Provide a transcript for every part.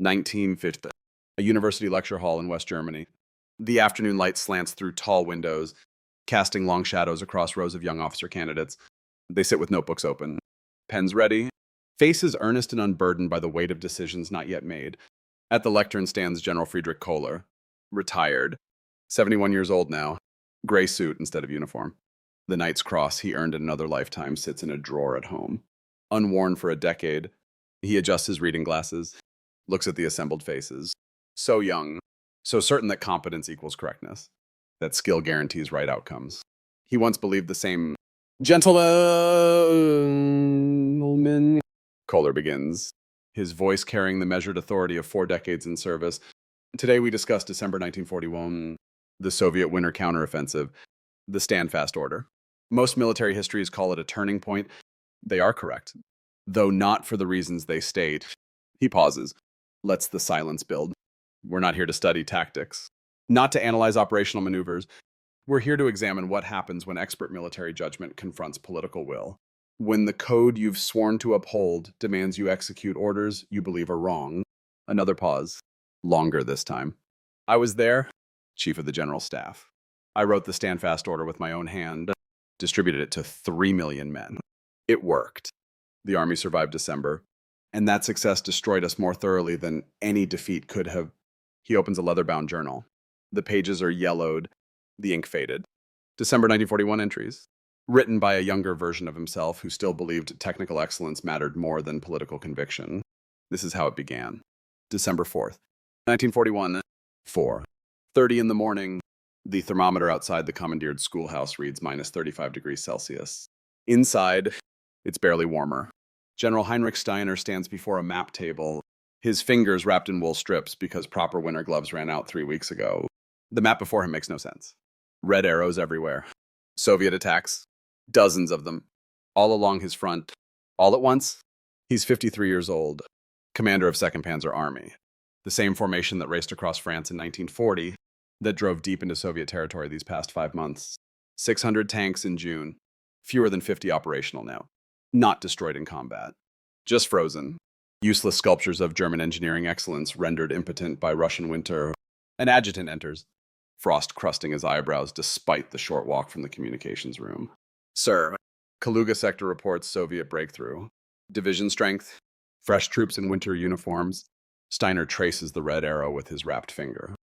1950. A university lecture hall in West Germany. The afternoon light slants through tall windows, casting long shadows across rows of young officer candidates. They sit with notebooks open, pens ready, faces earnest and unburdened by the weight of decisions not yet made. At the lectern stands General Friedrich Kohler, retired, 71 years old now, gray suit instead of uniform. The Knight's Cross he earned in another lifetime sits in a drawer at home. Unworn for a decade, he adjusts his reading glasses, looks at the assembled faces. So young, so certain that competence equals correctness, that skill guarantees right outcomes. He once believed the same. Gentlemen, Kohler begins, his voice carrying the measured authority of 4 decades in service. Today we discuss December 1941, the Soviet winter counteroffensive, the Standfast Order. Most military histories call it a turning point. They are correct, though not for the reasons they state. He pauses, lets the silence build. We're not here to study tactics, not to analyze operational maneuvers. We're here to examine what happens when expert military judgment confronts political will. When the code you've sworn to uphold demands you execute orders you believe are wrong. Another pause. Longer this time. I was there, Chief of the General Staff. I wrote the Standfast Order with my own hand, distributed it to 3 million men. It worked. The army survived December, and that success destroyed us more thoroughly than any defeat could have. He opens a leather-bound journal. The pages are yellowed, the ink faded. December 1941 entries, written by a younger version of himself who still believed technical excellence mattered more than political conviction. This is how it began. December 4th, 1941, 4:30 in the morning. The thermometer outside the commandeered schoolhouse reads minus 35 degrees Celsius. Inside, it's barely warmer. General Heinrich Steiner stands before a map table, his fingers wrapped in wool strips because proper winter gloves ran out 3 weeks ago. The map before him makes no sense. Red arrows everywhere. Soviet attacks. Dozens of them. All along his front. All at once. He's 53 years old. Commander of 2nd Panzer Army. The same formation that raced across France in 1940, that drove deep into Soviet territory these past 5 months. 600 tanks in June. Fewer than 50 operational now. Not destroyed in combat. Just frozen. Useless sculptures of German engineering excellence rendered impotent by Russian winter. An adjutant enters, frost crusting his eyebrows despite the short walk from the communications room. Sir, Kaluga sector reports Soviet breakthrough. Division strength. Fresh troops in winter uniforms. Steiner traces the red arrow with his wrapped finger.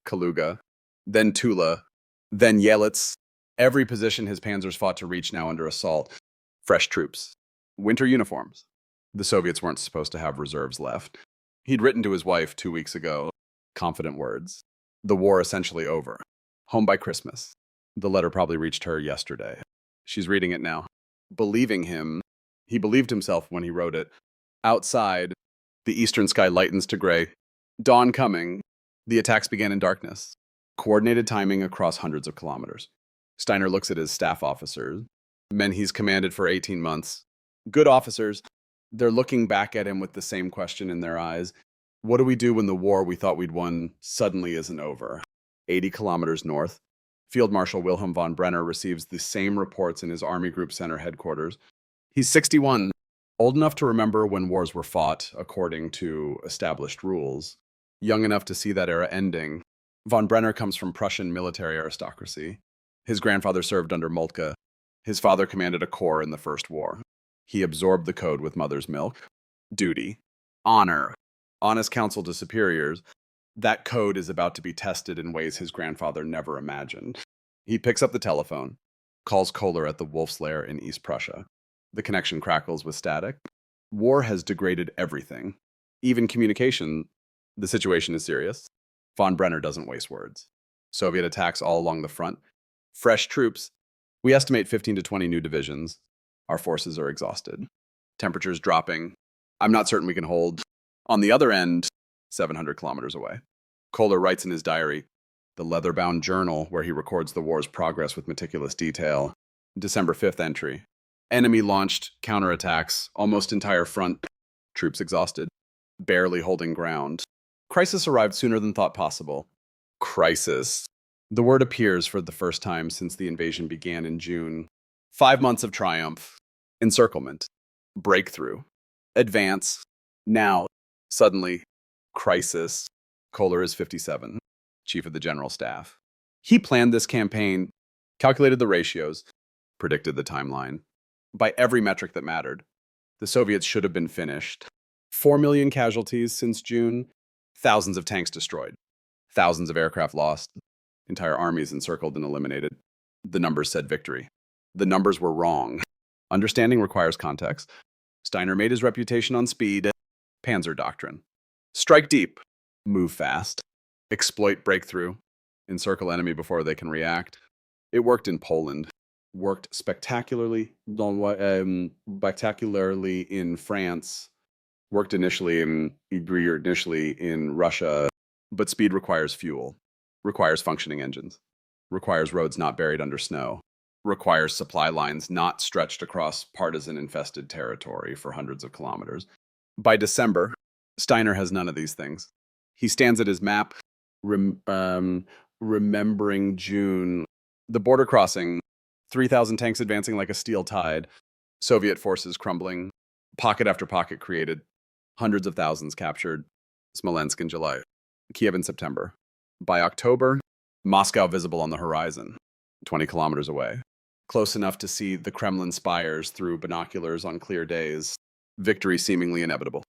Kaluga. Then Tula. Then Yelets. Every position his panzers fought to reach now under assault. Fresh troops. Winter uniforms. The Soviets weren't supposed to have reserves left. He'd written to his wife 2 weeks ago. Confident words. The war essentially over. Home by Christmas. The letter probably reached her yesterday. She's reading it now. Believing him. He believed himself when he wrote it. Outside, the eastern sky lightens to gray. Dawn coming. The attacks began in darkness. Coordinated timing across hundreds of kilometers. Steiner looks at his staff officers. Men he's commanded for 18 months. Good officers. They're looking back at him with the same question in their eyes. What do we do when the war we thought we'd won suddenly isn't over? 80 kilometers north, Field Marshal Wilhelm von Brenner receives the same reports in his Army Group Center headquarters. He's 61, old enough to remember when wars were fought according to established rules, young enough to see that era ending. Von Brenner comes from Prussian military aristocracy. His grandfather served under Moltke. His father commanded a corps in the First War. He absorbed the code with mother's milk. Duty. Honor. Honest counsel to superiors. That code is about to be tested in ways his grandfather never imagined. He picks up the telephone, calls Kohler at the Wolf's Lair in East Prussia. The connection crackles with static. War has degraded everything. Even communication. The situation is serious. Von Brenner doesn't waste words. Soviet attacks all along the front. Fresh troops. We estimate 15 to 20 new divisions. Our forces are exhausted. Temperatures dropping. I'm not certain we can hold. On the other end, 700 kilometers away. Kohler writes in his diary, the leather-bound journal where he records the war's progress with meticulous detail. December 5th entry. Enemy launched counterattacks, almost entire front. Troops exhausted. Barely holding ground. Crisis arrived sooner than thought possible. Crisis. The word appears for the first time since the invasion began in June. 5 months of triumph. Encirclement. Breakthrough. Advance. Now, suddenly, Crisis. Kohler is 57, chief of the general staff. He planned this campaign, calculated the ratios, predicted the timeline. By every metric that mattered, the Soviets should have been finished. 4 million casualties since June, thousands of tanks destroyed, thousands of aircraft lost, entire armies encircled and eliminated. The numbers said victory. The numbers were wrong. Understanding requires context. Steiner made his reputation on speed. Panzer doctrine. Strike deep. Move fast. Exploit breakthrough. Encircle enemy before they can react. It worked in Poland. Worked spectacularly in France. Worked initially in Russia. But speed requires fuel. Requires functioning engines. Requires roads not buried under snow. Requires supply lines not stretched across partisan-infested territory for hundreds of kilometers. By December, Steiner has none of these things. He stands at his map, remembering June. The border crossing, 3,000 tanks advancing like a steel tide, Soviet forces crumbling, pocket after pocket created, hundreds of thousands captured, Smolensk in July, Kiev in September. By October, Moscow visible on the horizon, 20 kilometers away. Close enough to see the Kremlin spires through binoculars on clear days. Victory seemingly inevitable.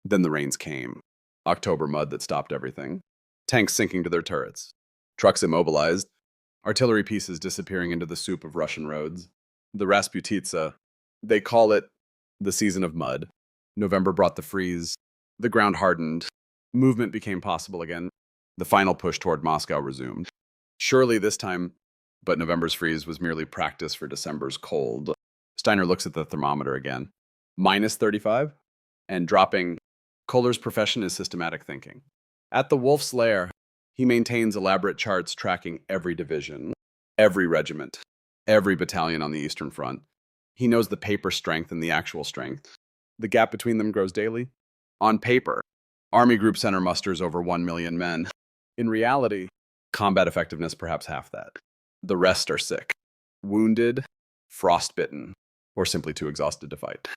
Then the rains came. October mud that stopped everything. Tanks sinking to their turrets. Trucks immobilized. Artillery pieces disappearing into the soup of Russian roads. The Rasputitsa. They call it the season of mud. November brought the freeze. The ground hardened. Movement became possible again. The final push toward Moscow resumed. Surely this time, but November's freeze was merely practice for December's cold. Steiner looks at the thermometer again. Minus 35? And dropping. Kohler's profession is systematic thinking. At the Wolf's Lair, he maintains elaborate charts tracking every division, every regiment, every battalion on the Eastern Front. He knows the paper strength and the actual strength. The gap between them grows daily. On paper, Army Group Center musters over 1 million men. In reality, combat effectiveness perhaps half that. The rest are sick, wounded, frostbitten, or simply too exhausted to fight.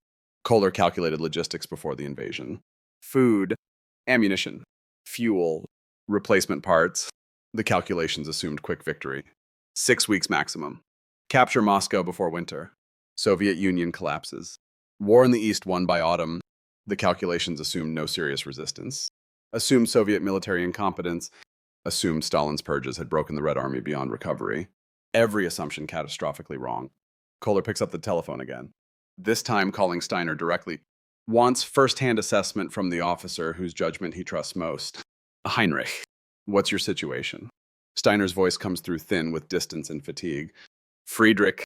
Kohler calculated logistics before the invasion. Food, ammunition, fuel, replacement parts. The calculations assumed quick victory. 6 weeks maximum. Capture Moscow before winter. Soviet Union collapses. War in the East won by autumn. The calculations assumed no serious resistance. Assumed Soviet military incompetence. Assumed Stalin's purges had broken the Red Army beyond recovery. Every assumption catastrophically wrong. Kohler picks up the telephone again. This time calling Steiner directly. Wants first-hand assessment from the officer whose judgment he trusts most. Heinrich, what's your situation? Steiner's voice comes through thin with distance and fatigue. Friedrich,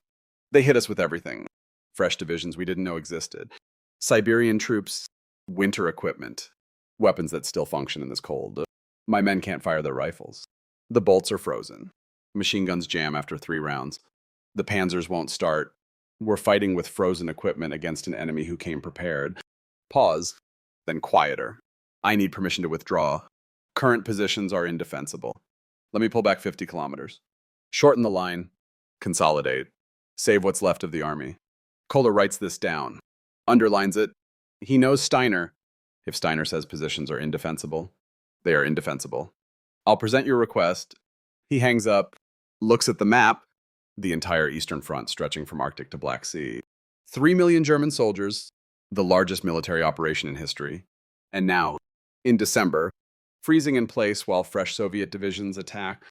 they hit us with everything. Fresh divisions we didn't know existed. Siberian troops, winter equipment, weapons that still function in this cold. My men can't fire their rifles. The bolts are frozen. Machine guns jam after 3 rounds. The panzers won't start. We're fighting with frozen equipment against an enemy who came prepared. Pause, then quieter. I need permission to withdraw. Current positions are indefensible. Let me pull back 50 kilometers. Shorten the line. Consolidate. Save what's left of the army. Kohler writes this down. Underlines it. He knows Steiner. If Steiner says positions are indefensible, they are indefensible. I'll present your request. He hangs up, looks at the map, the entire Eastern Front stretching from Arctic to Black Sea. 3 million German soldiers, the largest military operation in history. And now, in December, freezing in place while fresh Soviet divisions attack,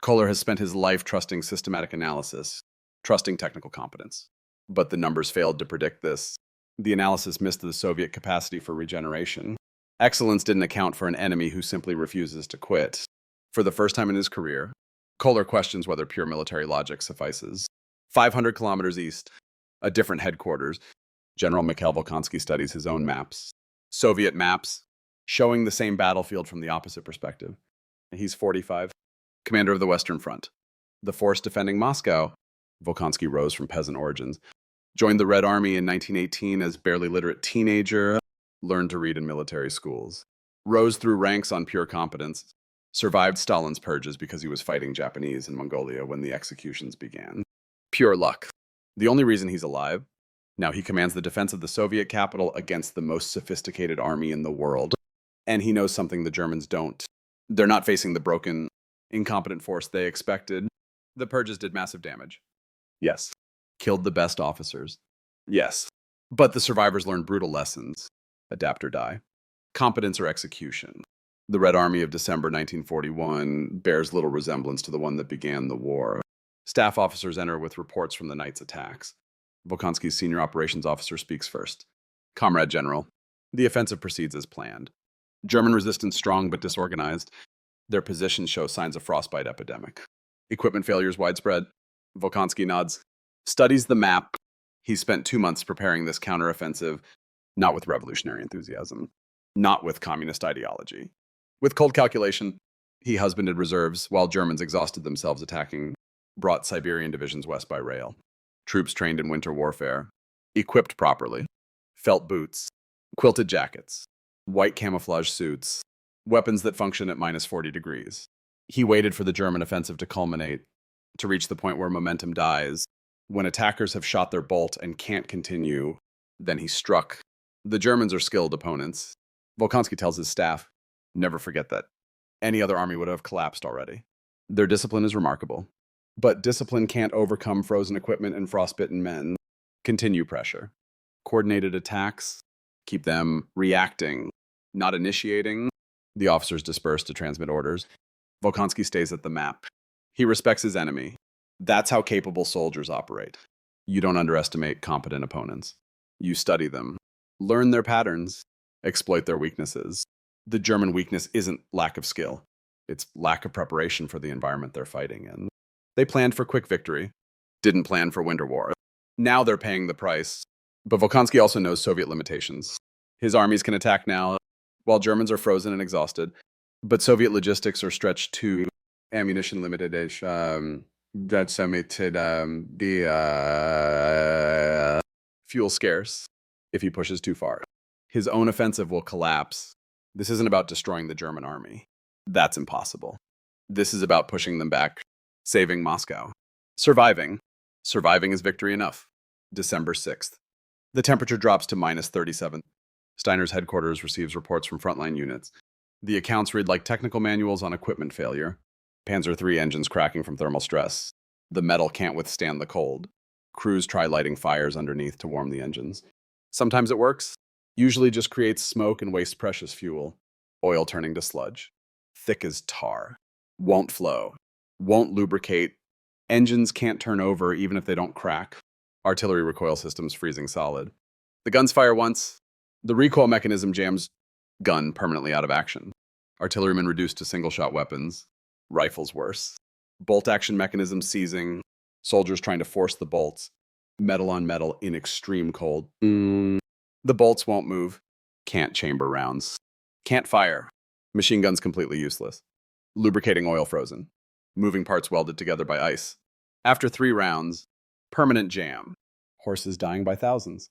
Kohler has spent his life trusting systematic analysis, trusting technical competence. But the numbers failed to predict this. The analysis missed the Soviet capacity for regeneration. Excellence didn't account for an enemy who simply refuses to quit. For the first time in his career, Kohler questions whether pure military logic suffices. 500 kilometers east, a different headquarters, General Mikhail Volkonsky studies his own maps. Soviet maps, showing the same battlefield from the opposite perspective. He's 45, commander of the Western Front. The force defending Moscow, Volkonsky rose from peasant origins, joined the Red Army in 1918 as barely literate teenager, learned to read in military schools, rose through ranks on pure competence, survived Stalin's purges because he was fighting Japanese in Mongolia when the executions began. Pure luck. The only reason he's alive. Now he commands the defense of the Soviet capital against the most sophisticated army in the world. And he knows something the Germans don't. They're not facing the broken, incompetent force they expected. The purges did massive damage. Yes. Killed the best officers. Yes. But the survivors learned brutal lessons. Adapt or die. Competence or execution. The Red Army of December 1941 bears little resemblance to the one that began the war. Staff officers enter with reports from the night's attacks. Volkonsky's senior operations officer speaks first. Comrade General, the offensive proceeds as planned. German resistance strong but disorganized. Their positions show signs of frostbite epidemic. Equipment failures widespread. Volkonsky nods. Studies the map. He spent 2 months preparing this counteroffensive, not with revolutionary enthusiasm, not with communist ideology. With cold calculation, he husbanded reserves while Germans exhausted themselves attacking, brought Siberian divisions west by rail. Troops trained in winter warfare, equipped properly, felt boots, quilted jackets, white camouflage suits, weapons that function at minus 40 degrees. He waited for the German offensive to culminate, to reach the point where momentum dies. When attackers have shot their bolt and can't continue, then he struck. The Germans are skilled opponents. Volkonsky tells his staff, never forget that. Any other army would have collapsed already. Their discipline is remarkable. But discipline can't overcome frozen equipment and frostbitten men. Continue pressure. Coordinated attacks. Keep them reacting, not initiating. The officers disperse to transmit orders. Volkonsky stays at the map. He respects his enemy. That's how capable soldiers operate. You don't underestimate competent opponents. You study them. Learn their patterns. Exploit their weaknesses. The German weakness isn't lack of skill. It's lack of preparation for the environment they're fighting in. They planned for quick victory. Didn't plan for winter war. Now they're paying the price. But Volkonsky also knows Soviet limitations. His armies can attack now, while Germans are frozen and exhausted. But Soviet logistics are stretched too. Ammunition limited, that's fuel scarce if he pushes too far. His own offensive will collapse. This isn't about destroying the German army. That's impossible. This is about pushing them back, saving Moscow. Surviving. Surviving is victory enough. December 6th. The temperature drops to minus 37. Steiner's headquarters receives reports from frontline units. The accounts read like technical manuals on equipment failure. Panzer III engines cracking from thermal stress. The metal can't withstand the cold. Crews try lighting fires underneath to warm the engines. Sometimes it works. Usually just creates smoke and wastes precious fuel. Oil turning to sludge. Thick as tar. Won't flow. Won't lubricate. Engines can't turn over even if they don't crack. Artillery recoil systems freezing solid. The guns fire once. The recoil mechanism jams gun permanently out of action. Artillerymen reduced to single-shot weapons. Rifles worse. Bolt action mechanism seizing. Soldiers trying to force the bolts. Metal on metal in extreme cold. The bolts won't move. Can't chamber rounds. Can't fire. Machine guns completely useless. Lubricating oil frozen. Moving parts welded together by ice. After 3 rounds, permanent jam. Horses dying by thousands.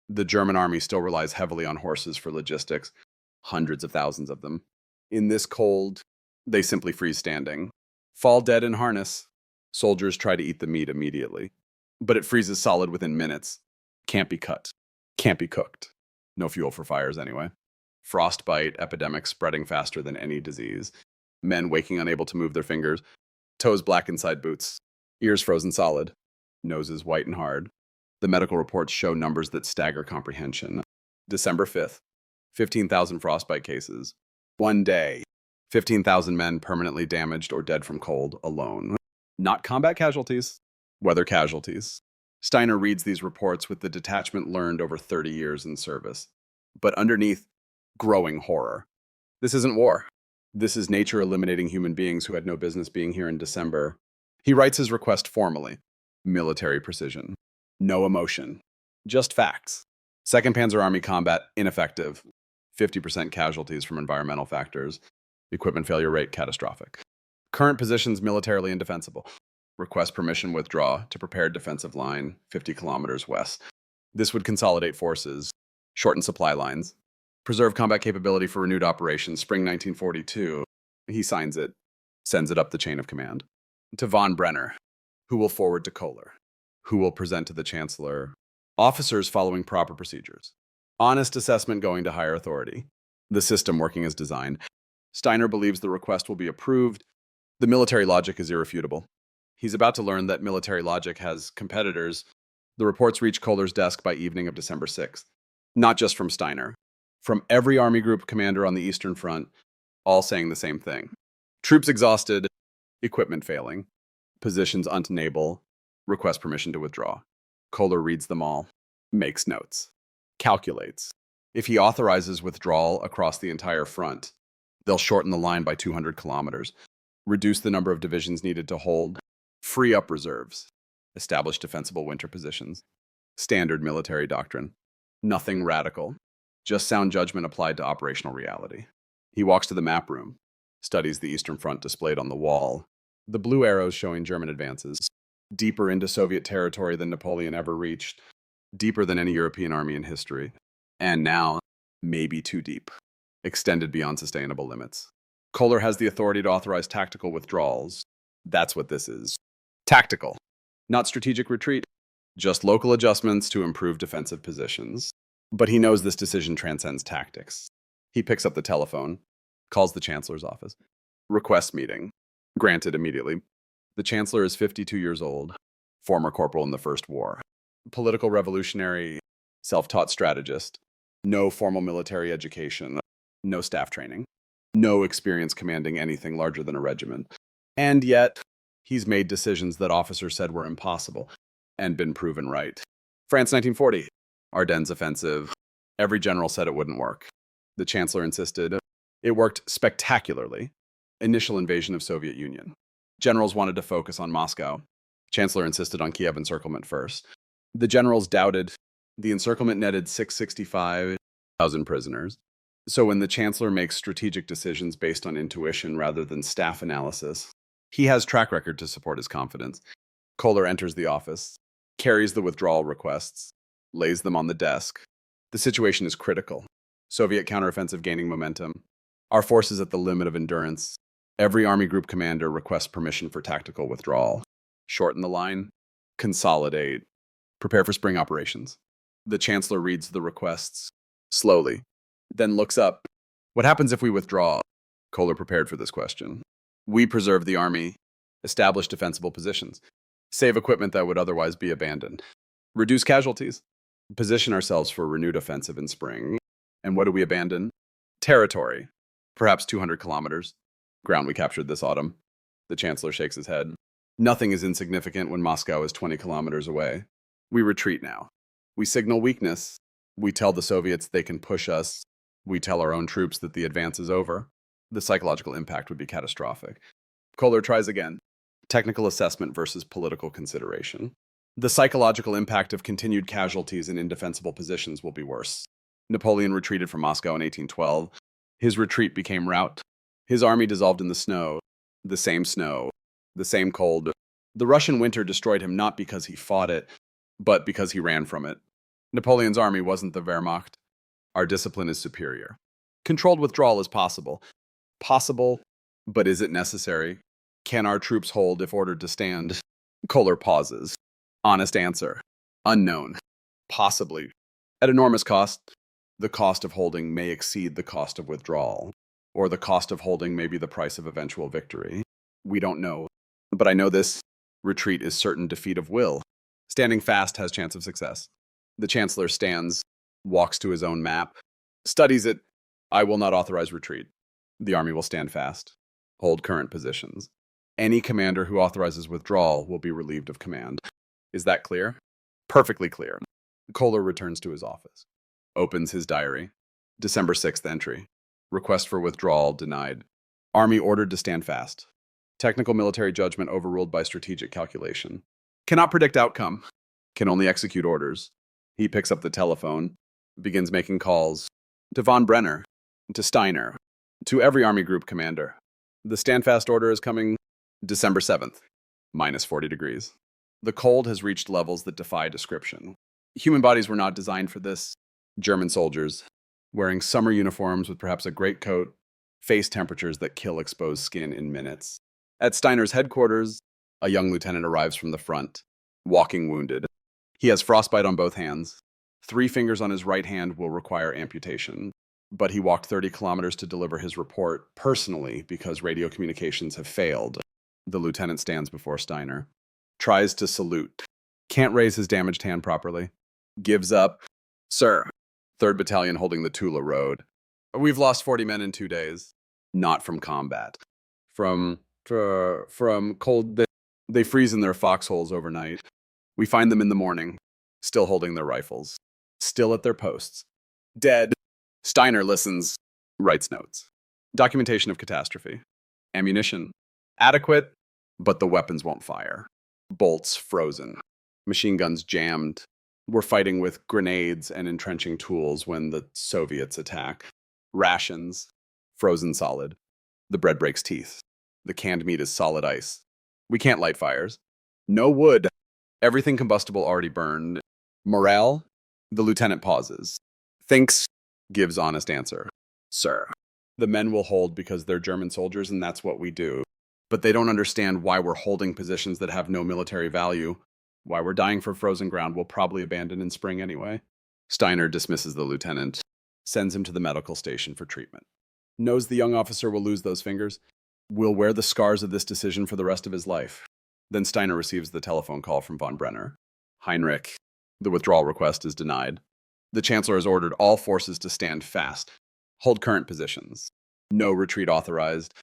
The German army still relies heavily on horses for logistics. Hundreds of thousands of them. In this cold, they simply freeze standing. Fall dead in harness. Soldiers try to eat the meat immediately. But it freezes solid within minutes. Can't be cut. Can't be cooked. No fuel for fires anyway. Frostbite epidemic spreading faster than any disease. Men waking unable to move their fingers. Toes black inside boots. Ears frozen solid. Noses white and hard. The medical reports show numbers that stagger comprehension. December 5th. 15,000 frostbite cases. One day. 15,000 men permanently damaged or dead from cold alone. Not combat casualties. Weather casualties. Steiner reads these reports with the detachment learned over 30 years in service. But underneath, growing horror. This isn't war. This is nature eliminating human beings who had no business being here in December. He writes his request formally. Military precision. No emotion. Just facts. 2nd Panzer Army combat ineffective. 50% casualties from environmental factors. Equipment failure rate catastrophic. Current positions militarily indefensible. Request permission withdraw to prepared defensive line 50 kilometers west. This would consolidate forces, shorten supply lines, preserve combat capability for renewed operations spring 1942. He signs it, sends it up the chain of command. To von Brenner, who will forward to Kohler, who will present to the Chancellor. Officers following proper procedures. Honest assessment going to higher authority. the system working as designed. Steiner believes the request will be approved. The military logic is irrefutable. He's about to learn that military logic has competitors. The reports reach Kohler's desk by evening of December 6th. Not just from Steiner. From every Army Group commander on the Eastern Front, all saying the same thing. Troops exhausted, equipment failing, positions untenable, request permission to withdraw. Kohler reads them all, makes notes, calculates. If he authorizes withdrawal across the entire front, they'll shorten the line by 200 kilometers, reduce the number of divisions needed to hold, free up reserves, establish defensible winter positions. Standard military doctrine. Nothing radical, just sound judgment applied to operational reality. He walks to the map room, studies the Eastern Front displayed on the wall, the blue arrows showing German advances, deeper into Soviet territory than Napoleon ever reached, deeper than any European army in history, and now, maybe too deep, extended beyond sustainable limits. Kohler has the authority to authorize tactical withdrawals. That's what this is. Tactical, not strategic retreat, just local adjustments to improve defensive positions. But he knows this decision transcends tactics. He picks up the telephone, calls the Chancellor's office. Request meeting. Granted immediately. The Chancellor is 52 years old, former corporal in the First War. Political revolutionary, self-taught strategist. No formal military education. No staff training. No experience commanding anything larger than a regiment. And yet, he's made decisions that officers said were impossible, and been proven right. France 1940. Ardennes offensive. Every general said it wouldn't work. The Chancellor insisted. It worked spectacularly. Initial invasion of Soviet Union. Generals wanted to focus on Moscow. Chancellor insisted on Kiev encirclement first. The generals doubted. The encirclement netted 665,000 prisoners. So when the Chancellor makes strategic decisions based on intuition rather than staff analysis, he has track record to support his confidence. Kohler enters the office, carries the withdrawal requests, lays them on the desk. The situation is critical. Soviet counteroffensive gaining momentum. Our force is at the limit of endurance. Every Army Group commander requests permission for tactical withdrawal. Shorten the line. Consolidate. Prepare for spring operations. The Chancellor reads the requests slowly, then looks up. What happens if we withdraw? Kohler prepared for this question. We preserve the army, establish defensible positions, save equipment that would otherwise be abandoned, reduce casualties, position ourselves for a renewed offensive in spring. And what do we abandon? Territory, perhaps 200 kilometers. Ground we captured this autumn. The Chancellor shakes his head. Nothing is insignificant when Moscow is 20 kilometers away. We retreat now. We signal weakness. We tell the Soviets they can push us. We tell our own troops that the advance is over. The psychological impact would be catastrophic. Kohler tries again. Technical assessment versus political consideration. The psychological impact of continued casualties in indefensible positions will be worse. Napoleon retreated from Moscow in 1812. His retreat became rout. His army dissolved in the snow, the same cold. The Russian winter destroyed him not because he fought it, but because he ran from it. Napoleon's army wasn't the Wehrmacht. Our discipline is superior. Controlled withdrawal is possible. Possible, but is it necessary? Can our troops hold if ordered to stand? Kohler pauses. Honest answer. Unknown. Possibly. At enormous cost. The cost of holding may exceed the cost of withdrawal, or the cost of holding may be the price of eventual victory. We don't know. But I know this. Retreat is certain defeat of will. Standing fast has chance of success. The Chancellor stands, walks to his own map, studies it. I will not authorize retreat. The army will stand fast. Hold current positions. Any commander who authorizes withdrawal will be relieved of command. Is that clear? Perfectly clear. Kohler returns to his office. Opens his diary. December 6th entry. Request for withdrawal denied. Army ordered to stand fast. Technical military judgment overruled by strategic calculation. Cannot predict outcome. Can only execute orders. He picks up the telephone, begins making calls to von Brenner, to Steiner, to every Army Group commander. The stand-fast order is coming December 7th, minus 40 degrees. The cold has reached levels that defy description. Human bodies were not designed for this. German soldiers, wearing summer uniforms with perhaps a greatcoat, face temperatures that kill exposed skin in minutes. At Steiner's headquarters, a young lieutenant arrives from the front, walking wounded. He has frostbite on both hands. 3 fingers on his right hand will require amputation. but he walked 30 kilometers to deliver his report personally because radio communications have failed. The lieutenant stands before Steiner, tries to salute, can't raise his damaged hand properly, gives up. Sir, 3rd Battalion holding the Tula Road. We've lost 40 men in 2 days. Not from combat. From cold. They freeze in their foxholes overnight. We find them in the morning, still holding their rifles, still at their posts. Dead. Steiner listens, writes notes. Documentation of catastrophe. Ammunition. Adequate, but the weapons won't fire. Bolts frozen. Machine guns jammed. We're fighting with grenades and entrenching tools when the Soviets attack. Rations. Frozen solid. The bread breaks teeth. The canned meat is solid ice. We can't light fires. No wood. Everything combustible already burned. Morale? The lieutenant pauses. Thinks, gives honest answer. Sir, the men will hold because they're German soldiers and that's what we do. But they don't understand why we're holding positions that have no military value. Why we're dying for frozen ground we'll probably abandon in spring anyway. Steiner dismisses the lieutenant, sends him to the medical station for treatment. Knows the young officer will lose those fingers, will wear the scars of this decision for the rest of his life. Then Steiner receives the telephone call from von Brenner. Heinrich, the withdrawal request is denied. The Chancellor has ordered all forces to stand fast, hold current positions. No retreat authorized.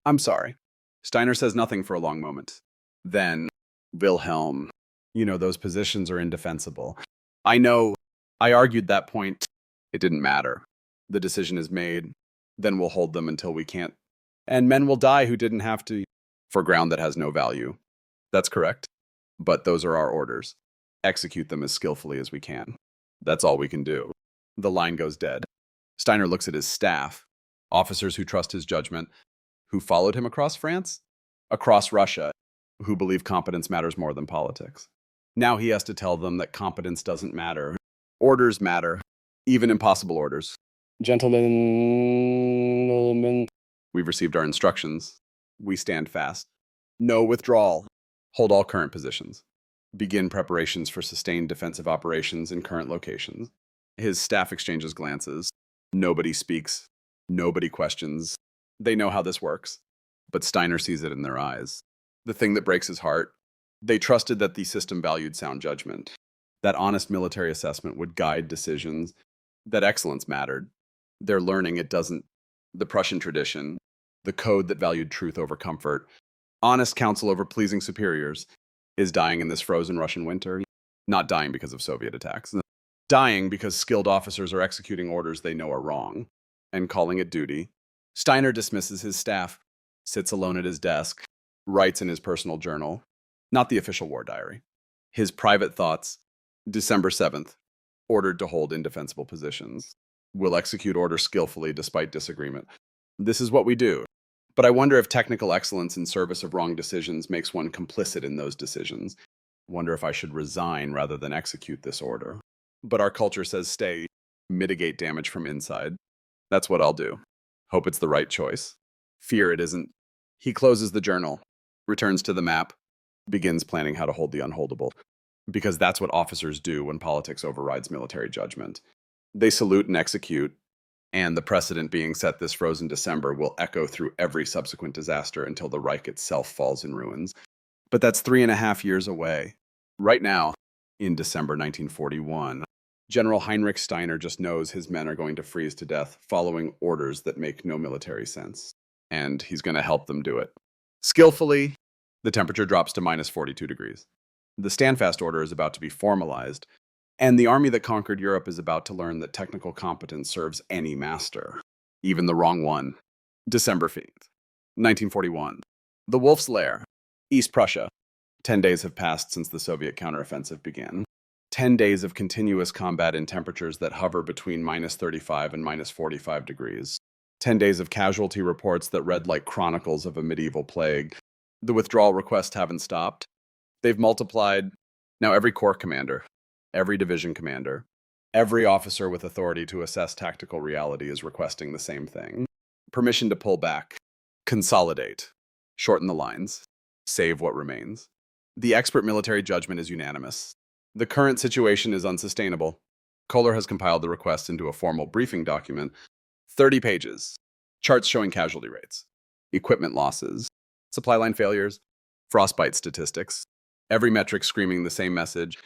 I'm sorry. Steiner says nothing for a long moment. Then, Wilhelm, those positions are indefensible. I know. I argued that point. It didn't matter. The decision is made. Then we'll hold them until we can't. And men will die who didn't have to, for ground that has no value. That's correct. But those are our orders. Execute them as skillfully as we can. That's all we can do. The line goes dead. Steiner looks at his staff, officers who trust his judgment, who followed him across France, across Russia, who believe competence matters more than politics. Now he has to tell them that competence doesn't matter. Orders matter, even impossible orders. Gentlemen, we've received our instructions. We stand fast. No withdrawal. Hold all current positions. Begin preparations for sustained defensive operations in current locations. His staff exchanges glances. Nobody speaks. Nobody questions. They know how this works. But Steiner sees it in their eyes. The thing that breaks his heart, they trusted that the system valued sound judgment, that honest military assessment would guide decisions, that excellence mattered. They're learning it doesn't. The Prussian tradition, the code that valued truth over comfort, honest counsel over pleasing superiors, is dying in this frozen Russian winter. Not dying because of Soviet attacks. Dying because skilled officers are executing orders they know are wrong and calling it duty. Steiner dismisses his staff, sits alone at his desk, writes in his personal journal, not the official war diary. His private thoughts, December 7th, ordered to hold indefensible positions. Will execute orders skillfully despite disagreement. This is what we do. But I wonder if technical excellence in service of wrong decisions makes one complicit in those decisions. Wonder if I should resign rather than execute this order. But our culture says stay, mitigate damage from inside. That's what I'll do. Hope it's the right choice. Fear it isn't. He closes the journal, returns to the map, begins planning how to hold the unholdable. Because that's what officers do when politics overrides military judgment. They salute and execute, and the precedent being set this frozen December will echo through every subsequent disaster until the Reich itself falls in ruins. But that's 3.5 years away. Right now, in December 1941, General Heinrich Steiner just knows his men are going to freeze to death following orders that make no military sense. And he's going to help them do it. Skillfully, the temperature drops to minus 42 degrees. The standfast order is about to be formalized, and the army that conquered Europe is about to learn that technical competence serves any master, even the wrong one. December 5th, 1941. The Wolf's Lair, East Prussia. 10 days have passed since the Soviet counteroffensive began. 10 days of continuous combat in temperatures that hover between minus 35 and minus 45 degrees. 10 days of casualty reports that read like chronicles of a medieval plague. The withdrawal requests haven't stopped. They've multiplied. Now every corps commander, every division commander, every officer with authority to assess tactical reality is requesting the same thing. Permission to pull back, consolidate, shorten the lines, save what remains. The expert military judgment is unanimous. The current situation is unsustainable. Kohler has compiled the request into a formal briefing document 30 pages. Charts showing casualty rates, equipment losses, supply line failures, frostbite statistics. Every metric screaming the same message: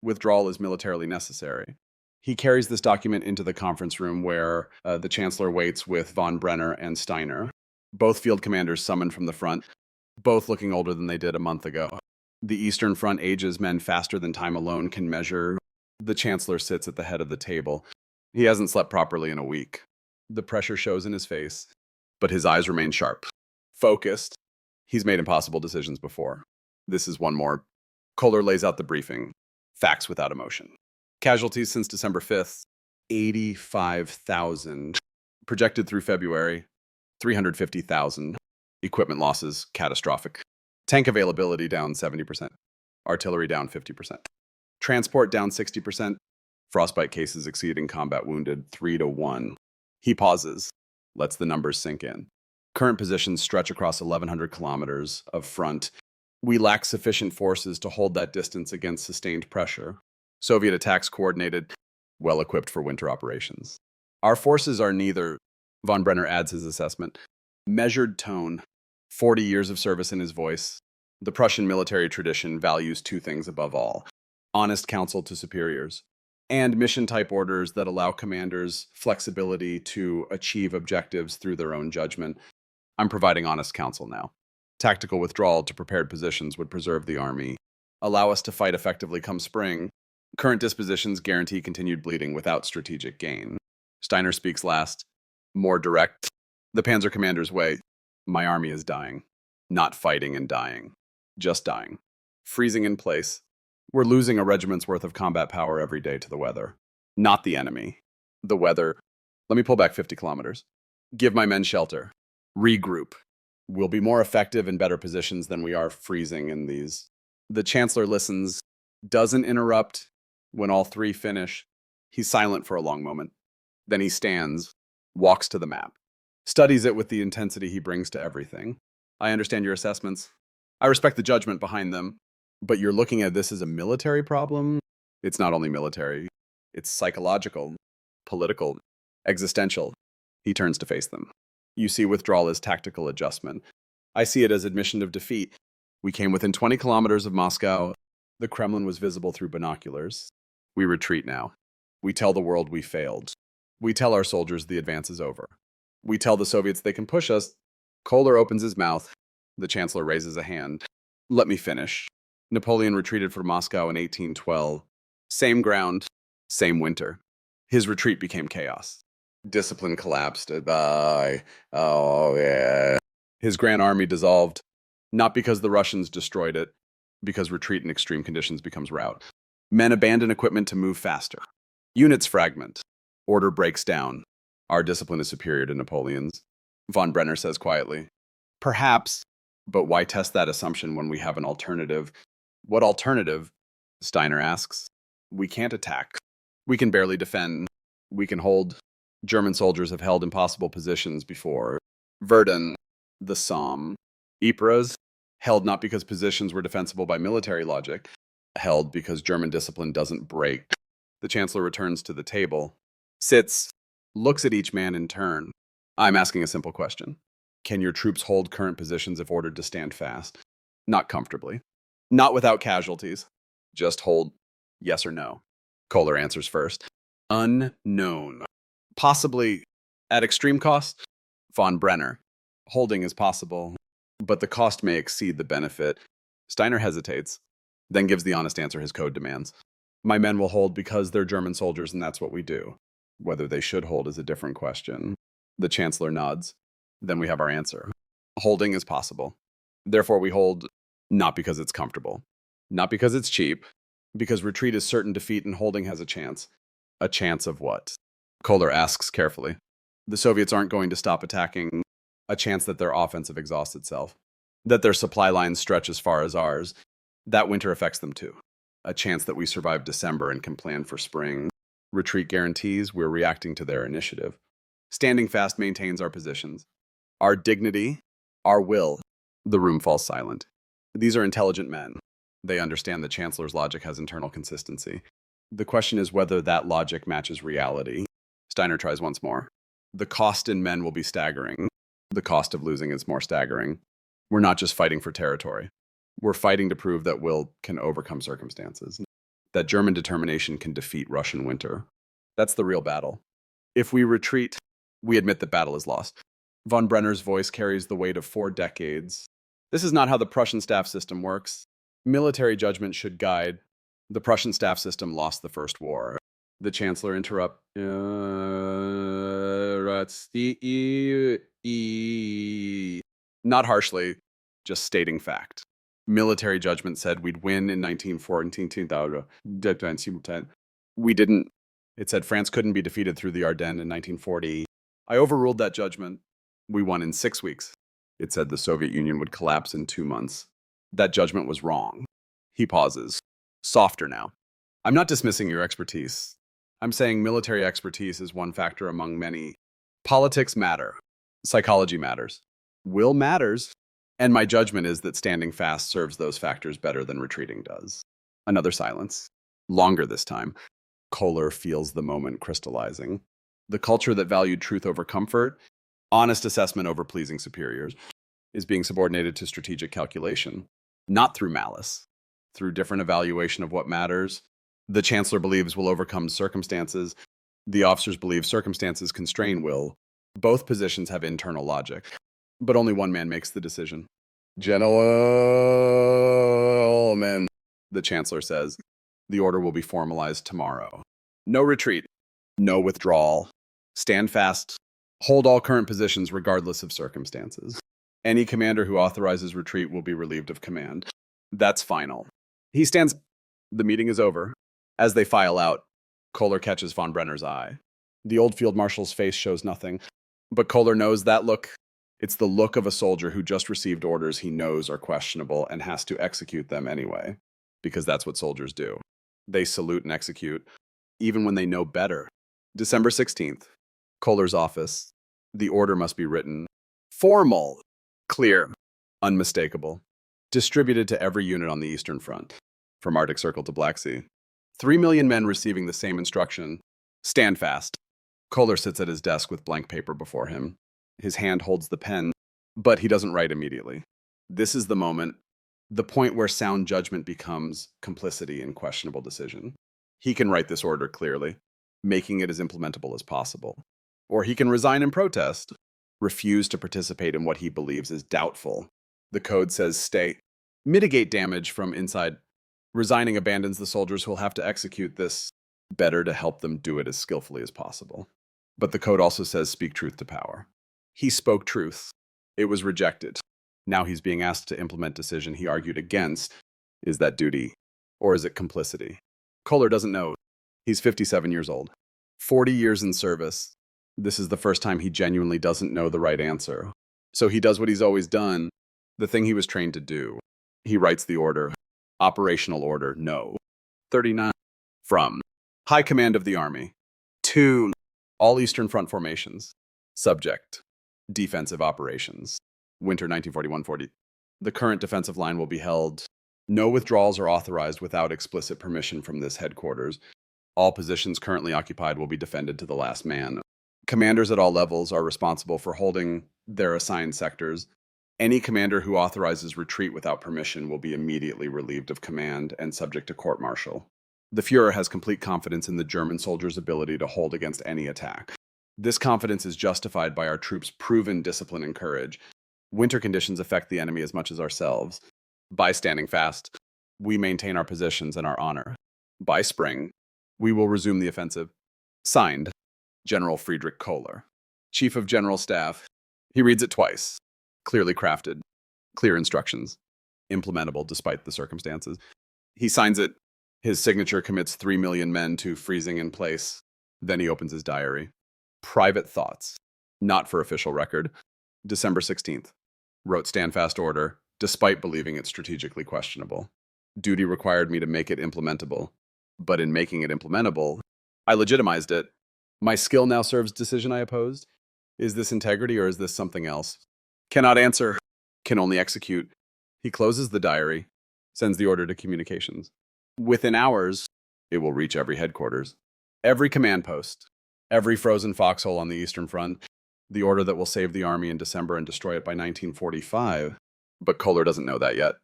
withdrawal is militarily necessary. He carries this document into the conference room where the Chancellor waits with von Brenner and Steiner, both field commanders summoned from the front, both looking older than they did a month ago. The Eastern Front ages men faster than time alone can measure. The Chancellor sits at the head of the table. He hasn't slept properly in a week. The pressure shows in his face, but his eyes remain sharp, focused. He's made impossible decisions before. This is one more. Kohler lays out the briefing, facts without emotion. Casualties since December 5th, 85,000. Projected through February, 350,000. Equipment losses, catastrophic. Tank availability down 70%. Artillery down 50%. Transport down 60%. Frostbite cases exceeding combat wounded 3-1. He pauses, lets the numbers sink in. Current positions stretch across 1,100 kilometers of front. We lack sufficient forces to hold that distance against sustained pressure. Soviet attacks coordinated, well-equipped for winter operations. Our forces are neither, von Brenner adds his assessment, measured tone, 40 years of service in his voice. The Prussian military tradition values two things above all: honest counsel to superiors, and mission-type orders that allow commanders flexibility to achieve objectives through their own judgment. I'm providing honest counsel now. Tactical withdrawal to prepared positions would preserve the army, allow us to fight effectively come spring. Current dispositions guarantee continued bleeding without strategic gain. Steiner speaks last, more direct. The panzer commander's way: my army is dying. Not fighting and dying. Just dying. Freezing in place. We're losing a regiment's worth of combat power every day to the weather. Not the enemy. The weather. Let me pull back 50 kilometers. Give my men shelter. Regroup. We'll be more effective in better positions than we are freezing in these. The Chancellor listens, doesn't interrupt. When all three finish, he's silent for a long moment. Then he stands, walks to the map, studies it with the intensity he brings to everything. I understand your assessments. I respect the judgment behind them. But you're looking at this as a military problem? It's not only military. It's psychological, political, existential. He turns to face them. You see withdrawal as tactical adjustment. I see it as admission of defeat. We came within 20 kilometers of Moscow. The Kremlin was visible through binoculars. We retreat now. We tell the world we failed. We tell our soldiers the advance is over. We tell the Soviets they can push us. Kohler opens his mouth. The Chancellor raises a hand. Let me finish. Napoleon retreated from Moscow in 1812. Same ground, same winter. His retreat became chaos. Discipline collapsed. His grand army dissolved, not because the Russians destroyed it, because retreat in extreme conditions becomes rout. Men abandon equipment to move faster. Units fragment. Order breaks down. Our discipline is superior to Napoleon's. Von Brenner says quietly, perhaps, but why test that assumption when we have an alternative? What alternative? Steiner asks. We can't attack. We can barely defend. We can hold. German soldiers have held impossible positions before. Verdun, the Somme, Ypres, held not because positions were defensible by military logic, held because German discipline doesn't break. The Chancellor returns to the table, sits, looks at each man in turn. I'm asking a simple question. Can your troops hold current positions if ordered to stand fast? Not comfortably. Not without casualties. Just hold. Yes or no? Kohler answers first. Unknown. Possibly at extreme cost? Von Brenner. Holding is possible, but the cost may exceed the benefit. Steiner hesitates, then gives the honest answer his code demands. My men will hold because they're German soldiers and that's what we do. Whether they should hold is a different question. The Chancellor nods. Then we have our answer. Holding is possible. Therefore we hold, not because it's comfortable, not because it's cheap, because retreat is certain defeat and holding has a chance. A chance of what? Kohler asks carefully. The Soviets aren't going to stop attacking. A chance that their offensive exhausts itself. That their supply lines stretch as far as ours. That winter affects them too. A chance that we survive December and can plan for spring. Retreat guarantees we're reacting to their initiative. Standing fast maintains our positions. Our dignity, our will. The room falls silent. These are intelligent men. They understand the Chancellor's logic has internal consistency. The question is whether that logic matches reality. Steiner tries once more. The cost in men will be staggering. The cost of losing is more staggering. We're not just fighting for territory. We're fighting to prove that will can overcome circumstances, that German determination can defeat Russian winter. That's the real battle. If we retreat, we admit that battle is lost. Von Brenner's voice carries the weight of 4 decades. This is not how the Prussian staff system works. Military judgment should guide. The Prussian staff system lost the First War. The Chancellor interrupts. Not harshly, just stating fact. Military judgment said we'd win in 1914. We didn't. It said France couldn't be defeated through the Ardennes in 1940. I overruled that judgment. We won in 6 weeks. It said the Soviet Union would collapse in 2 months. That judgment was wrong. He pauses. Softer now. I'm not dismissing your expertise. I'm saying military expertise is one factor among many. Politics matter. Psychology matters. Will matters. And my judgment is that standing fast serves those factors better than retreating does. Another silence. Longer this time. Kohler feels the moment crystallizing. The culture that valued truth over comfort, honest assessment over pleasing superiors, is being subordinated to strategic calculation, not through malice, through different evaluation of what matters. The Chancellor believes will overcome circumstances. The officers believe circumstances constrain will. Both positions have internal logic, but only one man makes the decision. Gentlemen, the Chancellor says, the order will be formalized tomorrow. No retreat, no withdrawal. Stand fast. Hold all current positions regardless of circumstances. Any commander who authorizes retreat will be relieved of command. That's final. He stands. The meeting is over. As they file out, Kohler catches von Brenner's eye. The old field marshal's face shows nothing, but Kohler knows that look. It's the look of a soldier who just received orders he knows are questionable and has to execute them anyway, because that's what soldiers do. They salute and execute, even when they know better. December 16th, Kohler's office. The order must be written. Formal, clear, unmistakable. Distributed to every unit on the Eastern Front, from Arctic Circle to Black Sea. 3 million men receiving the same instruction. Stand fast. Kohler sits at his desk with blank paper before him. His hand holds the pen, but he doesn't write immediately. This is the moment, the point where sound judgment becomes complicity in questionable decision. He can write this order clearly, making it as implementable as possible. Or he can resign in protest, refuse to participate in what he believes is doubtful. The code says stay. Mitigate damage from inside. Resigning abandons the soldiers who will have to execute this. Better to help them do it as skillfully as possible. But the code also says speak truth to power. He spoke truth. It was rejected. Now he's being asked to implement decision he argued against. Is that duty, or is it complicity? Kohler doesn't know. He's 57 years old. 40 years in service. This is the first time he genuinely doesn't know the right answer. So he does what he's always done, the thing he was trained to do. He writes the order. Operational order, no. 39. From High Command of the Army. To all Eastern Front formations. Subject. Defensive operations. Winter 1941-40. The current defensive line will be held. No withdrawals are authorized without explicit permission from this headquarters. All positions currently occupied will be defended to the last man. Commanders at all levels are responsible for holding their assigned sectors. Any commander who authorizes retreat without permission will be immediately relieved of command and subject to court-martial. The Führer has complete confidence in the German soldiers' ability to hold against any attack. This confidence is justified by our troops' proven discipline and courage. Winter conditions affect the enemy as much as ourselves. By standing fast, we maintain our positions and our honor. By spring, we will resume the offensive. Signed, General Friedrich Kohler, Chief of General Staff. He reads it twice. Clearly crafted, clear instructions, implementable despite the circumstances. He signs it. His signature commits 3 million men to freezing in place. Then he opens his diary. Private thoughts, not for official record. December 16th. Wrote stand fast order, despite believing it strategically questionable. Duty required me to make it implementable. But in making it implementable, I legitimized it. My skill now serves decision I opposed. Is this integrity or is this something else? Cannot answer. Can only execute. He closes the diary, sends the order to communications. Within hours, it will reach every headquarters, every command post. Every frozen foxhole on the Eastern Front, the order that will save the army in December and destroy it by 1945. But Kohler doesn't know that yet.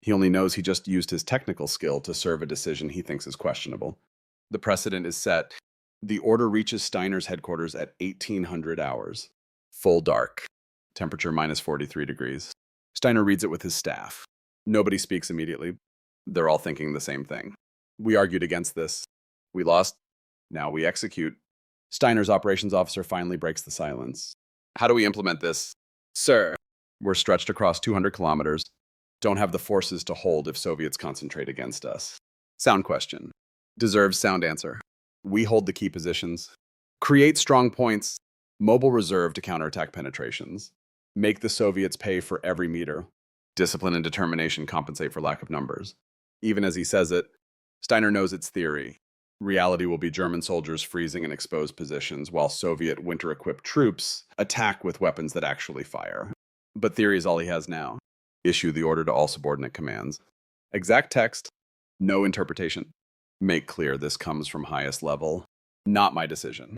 He only knows he just used his technical skill to serve a decision he thinks is questionable. The precedent is set. The order reaches Steiner's headquarters at 1800 hours. Full dark. Temperature minus 43 degrees. Steiner reads it with his staff. Nobody speaks immediately. They're all thinking the same thing. We argued against this. We lost. Now we execute. Steiner's operations officer finally breaks the silence. How do we implement this? Sir, we're stretched across 200 kilometers. Don't have the forces to hold if Soviets concentrate against us. Sound question. Deserves sound answer. We hold the key positions. Create strong points. Mobile reserve to counterattack penetrations. Make the Soviets pay for every meter. Discipline and determination compensate for lack of numbers. Even as he says it, Steiner knows it's theory. Reality will be German soldiers freezing in exposed positions while Soviet winter-equipped troops attack with weapons that actually fire. But theory is all he has now. Issue the order to all subordinate commands. Exact text, no interpretation. Make clear this comes from highest level. Not my decision.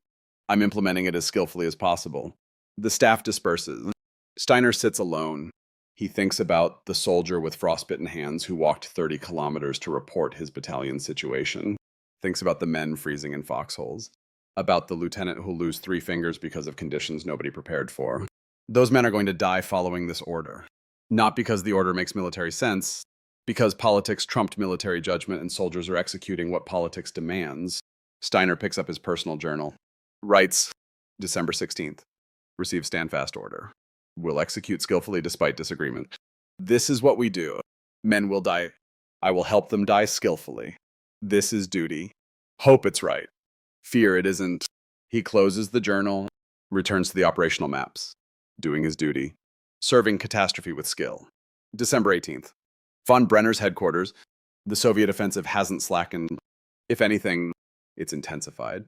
I'm implementing it as skillfully as possible. The staff disperses. Steiner sits alone. He thinks about the soldier with frostbitten hands who walked 30 kilometers to report his battalion's situation. Thinks about the men freezing in foxholes. About the lieutenant who'll lose 3 fingers because of conditions nobody prepared for. Those men are going to die following this order. Not because the order makes military sense, because politics trumped military judgment and soldiers are executing what politics demands. Steiner picks up his personal journal. Writes, December 16th. Receive standfast order. Will execute skillfully despite disagreement. This is what we do. Men will die. I will help them die skillfully. This is duty. Hope it's right. Fear it isn't. He closes the journal, returns to the operational maps. Doing his duty. Serving catastrophe with skill. December 18th. Von Brenner's headquarters. The Soviet offensive hasn't slackened. If anything, it's intensified.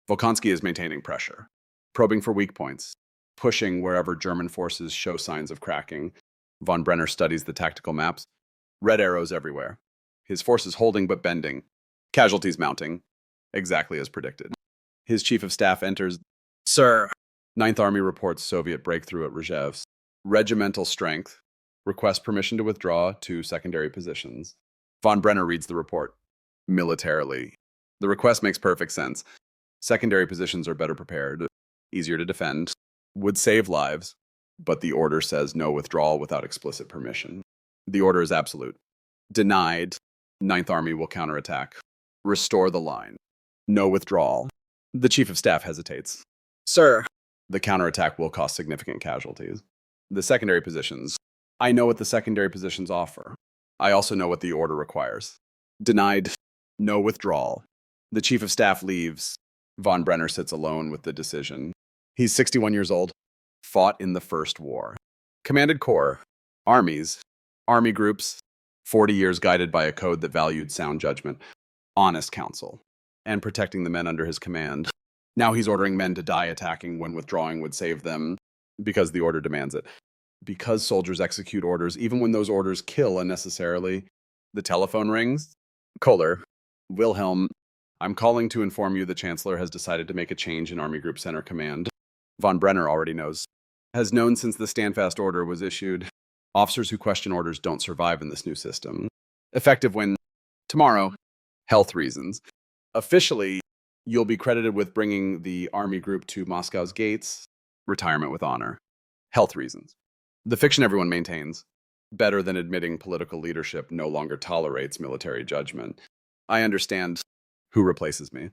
Volkonsky is maintaining pressure. Probing for weak points. Pushing wherever German forces show signs of cracking. Von Brenner studies the tactical maps. Red arrows everywhere. His forces holding but bending. Casualties mounting. Exactly as predicted. His chief of staff enters. Sir. Ninth Army reports Soviet breakthrough at Rzhev. Regimental strength. Request permission to withdraw to secondary positions. Von Brenner reads the report. Militarily. The request makes perfect sense. Secondary positions are better prepared. Easier to defend. Would save lives. But the order says no withdrawal without explicit permission. The order is absolute. Denied. Ninth Army will counterattack. Restore the line. No withdrawal. The chief of staff hesitates. Sir. The counterattack will cost significant casualties. The secondary positions. I know what the secondary positions offer. I also know what the order requires. Denied. No withdrawal. The chief of staff leaves. Von Brenner sits alone with the decision. He's 61 years old. Fought in the First War. Commanded corps. Armies. Army groups. 40 years guided by a code that valued sound judgment. Honest counsel. And protecting the men under his command. Now he's ordering men to die attacking when withdrawing would save them. Because the order demands it. Because soldiers execute orders even when those orders kill unnecessarily. The telephone rings. Kohler. Wilhelm. I'm calling to inform you the Chancellor has decided to make a change in Army Group Center Command. Von Brenner already knows. Has known since the standfast order was issued. Officers who question orders don't survive in this new system. Effective when? Tomorrow. Health reasons. Officially, you'll be credited with bringing the Army Group to Moscow's gates. Retirement with honor. Health reasons. The fiction everyone maintains. Better than admitting political leadership no longer tolerates military judgment. I understand. Who replaces me?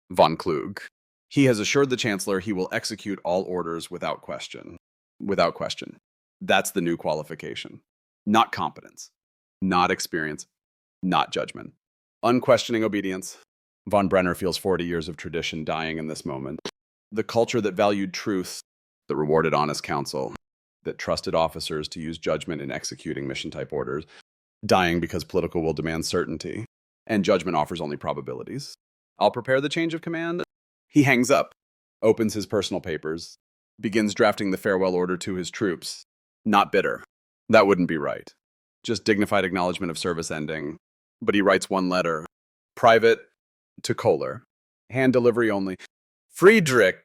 Von Klug. He has assured the Chancellor he will execute all orders without question. Without question. That's the new qualification. Not competence. Not experience. Not judgment. Unquestioning obedience. Von Brenner feels 40 years of tradition dying in this moment. The culture that valued truth, that rewarded honest counsel, that trusted officers to use judgment in executing mission-type orders, dying because political will demand certainty, and judgment offers only probabilities. I'll prepare the change of command. He hangs up, opens his personal papers, begins drafting the farewell order to his troops. Not bitter. That wouldn't be right. Just dignified acknowledgement of service ending. But he writes one letter. Private to Kohler. Hand delivery only. Friedrich,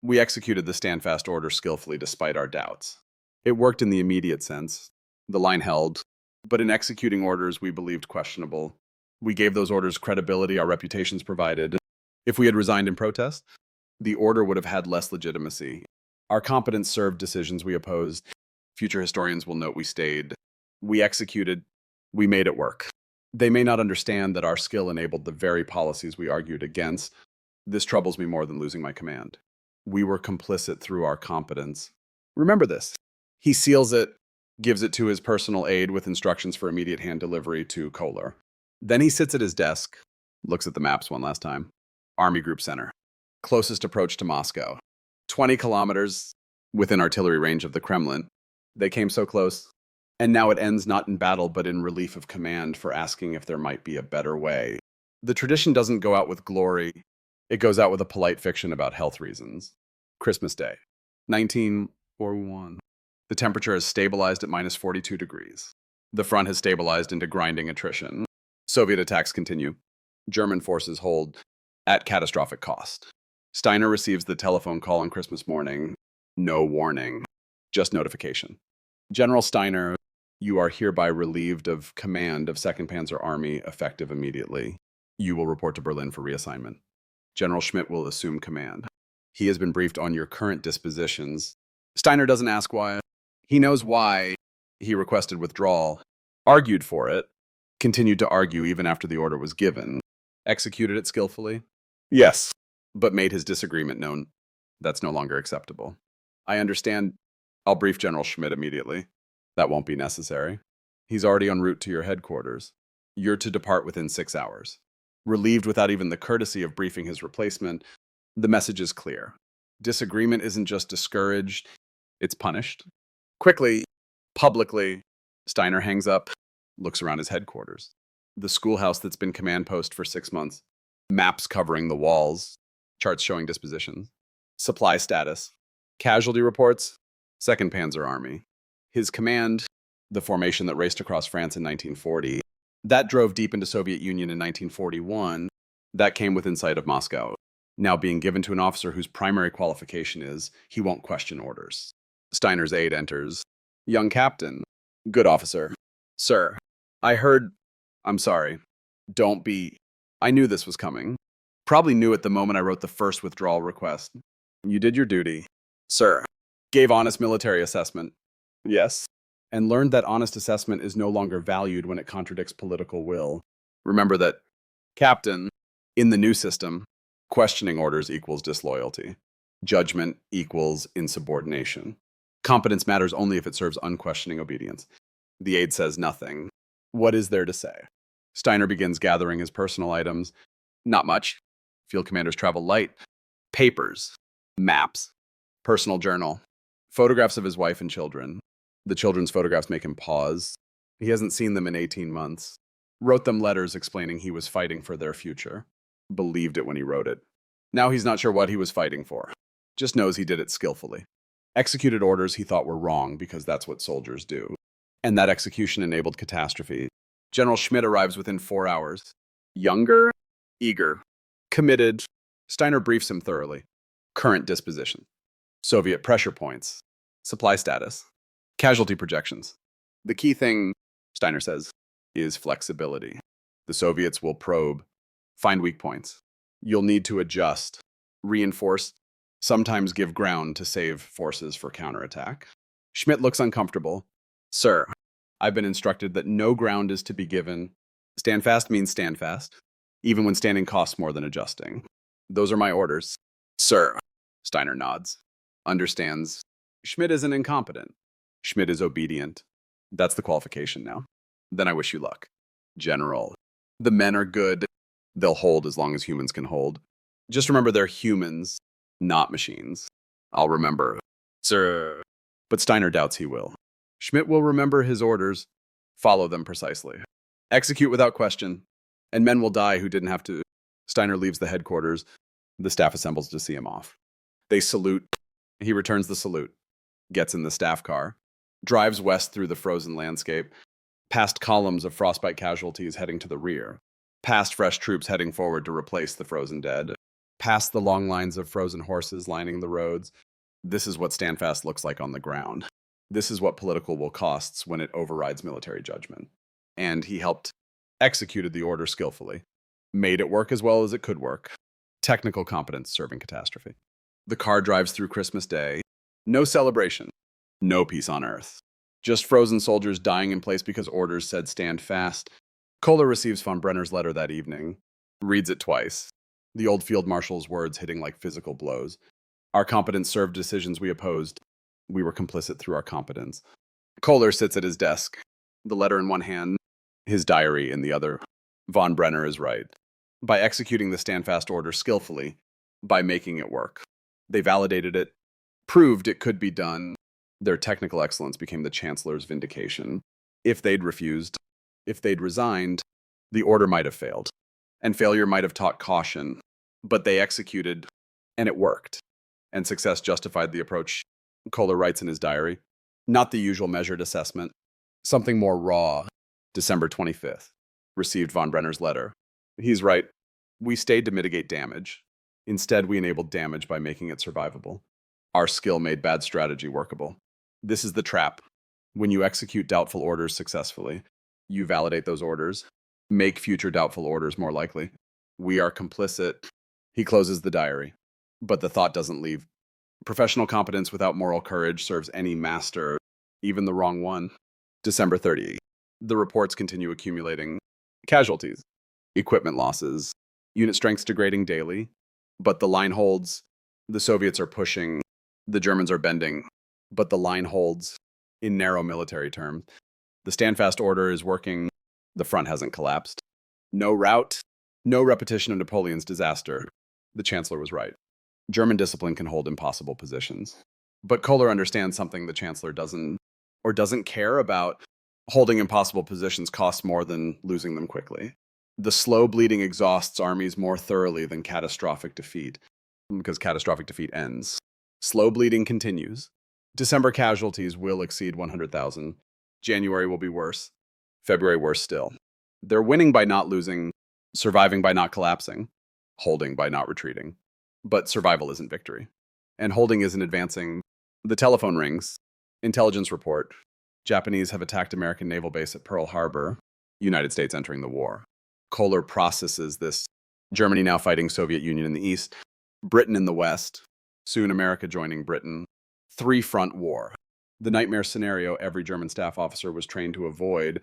we executed the stand-fast order skillfully despite our doubts. It worked in the immediate sense. The line held, but in executing orders we believed questionable. We gave those orders credibility our reputations provided. If we had resigned in protest, the order would have had less legitimacy. Our competence served decisions we opposed. Future historians will note we stayed. We executed. We made it work. They may not understand that our skill enabled the very policies we argued against. This troubles me more than losing my command. We were complicit through our competence. Remember this. He seals it, gives it to his personal aide with instructions for immediate hand delivery to Kohler. Then he sits at his desk, looks at the maps one last time. Army Group Center. Closest approach to Moscow. 20 kilometers within artillery range of the Kremlin. They came so close. And now it ends not in battle, but in relief of command for asking if there might be a better way. The tradition doesn't go out with glory. It goes out with a polite fiction about health reasons. Christmas Day, 1941. The temperature has stabilized at minus 42 degrees. The front has stabilized into grinding attrition. Soviet attacks continue. German forces hold at catastrophic cost. Steiner receives the telephone call on Christmas morning. No warning, just notification. General Steiner, you are hereby relieved of command of 2nd Panzer Army, effective immediately. You will report to Berlin for reassignment. General Schmidt will assume command. He has been briefed on your current dispositions. Steiner doesn't ask why. He knows why he requested withdrawal, argued for it, continued to argue even after the order was given, executed it skillfully. Yes, but made his disagreement known. That's no longer acceptable. I understand. I'll brief General Schmidt immediately. That won't be necessary. He's already en route to your headquarters. You're to depart within 6 hours. Relieved without even the courtesy of briefing his replacement, the message is clear. Disagreement isn't just discouraged, it's punished. Quickly, publicly, Steiner hangs up, looks around his headquarters. The schoolhouse that's been command post for 6 months. Maps covering the walls, charts showing dispositions. Supply status. Casualty reports, 2nd Panzer Army. His command, the formation that raced across France in 1940, that drove deep into Soviet Union in 1941, that came within sight of Moscow, now being given to an officer whose primary qualification is he won't question orders. Steiner's aide enters. Young captain. Good officer. Sir, I heard. I'm sorry. Don't be. I knew this was coming. Probably knew it the moment I wrote the first withdrawal request. You did your duty. Sir. Gave honest military assessment. Yes. And learned that honest assessment is no longer valued when it contradicts political will. Remember that, Captain, in the new system, questioning orders equals disloyalty. Judgment equals insubordination. Competence matters only if it serves unquestioning obedience. The aide says nothing. What is there to say? Steiner begins gathering his personal items. Not much. Field commanders travel light. Papers. Maps. Personal journal. Photographs of his wife and children. The children's photographs make him pause. He hasn't seen them in 18 months. Wrote them letters explaining he was fighting for their future. Believed it when he wrote it. Now he's not sure what he was fighting for. Just knows he did it skillfully. Executed orders he thought were wrong because that's what soldiers do. And that execution enabled catastrophe. General Schmidt arrives within 4 hours. Younger, eager, committed. Steiner briefs him thoroughly. Current disposition. Soviet pressure points. Supply status. Casualty projections. The key thing, Steiner says, is flexibility. The Soviets will probe, find weak points. You'll need to adjust, reinforce, sometimes give ground to save forces for counterattack. Schmidt looks uncomfortable. Sir, I've been instructed that no ground is to be given. Stand fast means stand fast, even when standing costs more than adjusting. Those are my orders. Sir, Steiner nods. Understands. Schmidt isn't incompetent. Schmidt is obedient. That's the qualification now. Then I wish you luck. General, the men are good. They'll hold as long as humans can hold. Just remember they're humans, not machines. I'll remember. Sir. But Steiner doubts he will. Schmidt will remember his orders, follow them precisely. Execute without question, and men will die who didn't have to. Steiner leaves the headquarters. The staff assembles to see him off. They salute. He returns the salute, gets in the staff car, drives west through the frozen landscape, past columns of frostbite casualties heading to the rear, past fresh troops heading forward to replace the frozen dead. past the long lines of frozen horses lining the roads. This is what standfast looks like on the ground. This is what political will costs when it overrides military judgment. And he helped executed the order skillfully, made it work as well as it could work. Technical competence serving catastrophe. The car drives through Christmas Day. No celebration. No peace on earth. Just frozen soldiers dying in place because orders said stand fast. Kohler receives von Brenner's letter that evening, reads it twice. The old field marshal's words hitting like physical blows. Our competence served decisions we opposed. We were complicit through our competence. Kohler sits at his desk, the letter in one hand, his diary in the other. Von Brenner is right. By executing the standfast order skillfully, by making it work. They validated it, proved it could be done. Their technical excellence became the Chancellor's vindication. If they'd refused, if they'd resigned, the order might have failed, and failure might have taught caution. But they executed, and it worked. And success justified the approach. Kohler writes in his diary, not the usual measured assessment, something more raw. December 25th, received von Brenner's letter. He's right. We stayed to mitigate damage. Instead, we enabled damage by making it survivable. Our skill made bad strategy workable. This is the trap. When you execute doubtful orders successfully, you validate those orders, make future doubtful orders more likely. We are complicit. He closes the diary, but the thought doesn't leave. Professional competence without moral courage serves any master, even the wrong one. December 30th. The reports continue accumulating. Casualties, equipment losses, unit strengths degrading daily, but the line holds. The Soviets are pushing. The Germans are bending, but the line holds. In narrow military terms, the standfast order is working. The front hasn't collapsed. No rout, no repetition of Napoleon's disaster. The Chancellor was right. German discipline can hold impossible positions. But Kohler understands something the Chancellor doesn't care about. Holding impossible positions costs more than losing them quickly. The slow bleeding exhausts armies more thoroughly than catastrophic defeat, because catastrophic defeat ends. Slow bleeding continues. December casualties will exceed 100,000. January will be worse. February worse still. They're winning by not losing, surviving by not collapsing, holding by not retreating. But survival isn't victory. And holding isn't advancing. The telephone rings. Intelligence report. Japanese have attacked American naval base at Pearl Harbor. United States entering the war. Kohler processes this. Germany now fighting Soviet Union in the east. Britain in the west. Soon America joining Britain. Three-front war. The nightmare scenario every German staff officer was trained to avoid,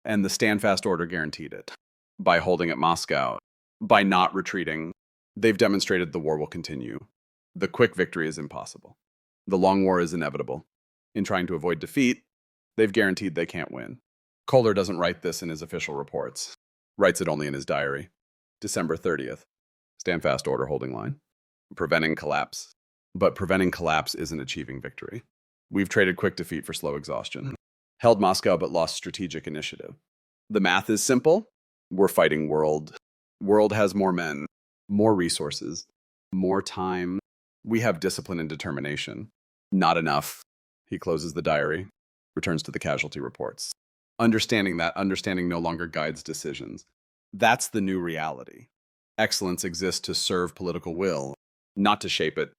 and the standfast order guaranteed it. By holding at Moscow, by not retreating, they've demonstrated the war will continue. The quick victory is impossible. The long war is inevitable. In trying to avoid defeat, they've guaranteed they can't win. Kohler doesn't write this in his official reports. Writes it only in his diary. December 30th. Standfast order holding line. Preventing collapse. But preventing collapse isn't achieving victory. We've traded quick defeat for slow exhaustion. Held Moscow but lost strategic initiative. The math is simple. We're fighting world. World has more men, more resources, more time. We have discipline and determination. Not enough. He closes the diary, returns to the casualty reports. Understanding no longer guides decisions. That's the new reality. Excellence exists to serve political will, not to shape it.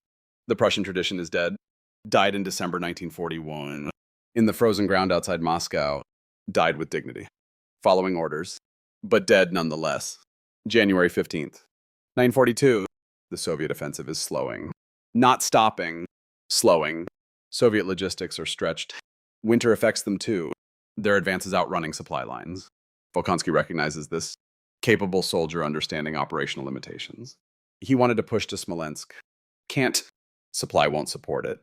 The Prussian tradition is dead. Died in December 1941. In the frozen ground outside Moscow. Died with dignity. Following orders, but dead nonetheless. January 15th. 942. The Soviet offensive is slowing. Not stopping. Slowing. Soviet logistics are stretched. Winter affects them too. Their advance is outrunning supply lines. Volkonsky recognizes this. Capable soldier understanding operational limitations. He wanted to push to Smolensk. Can't. Supply won't support it.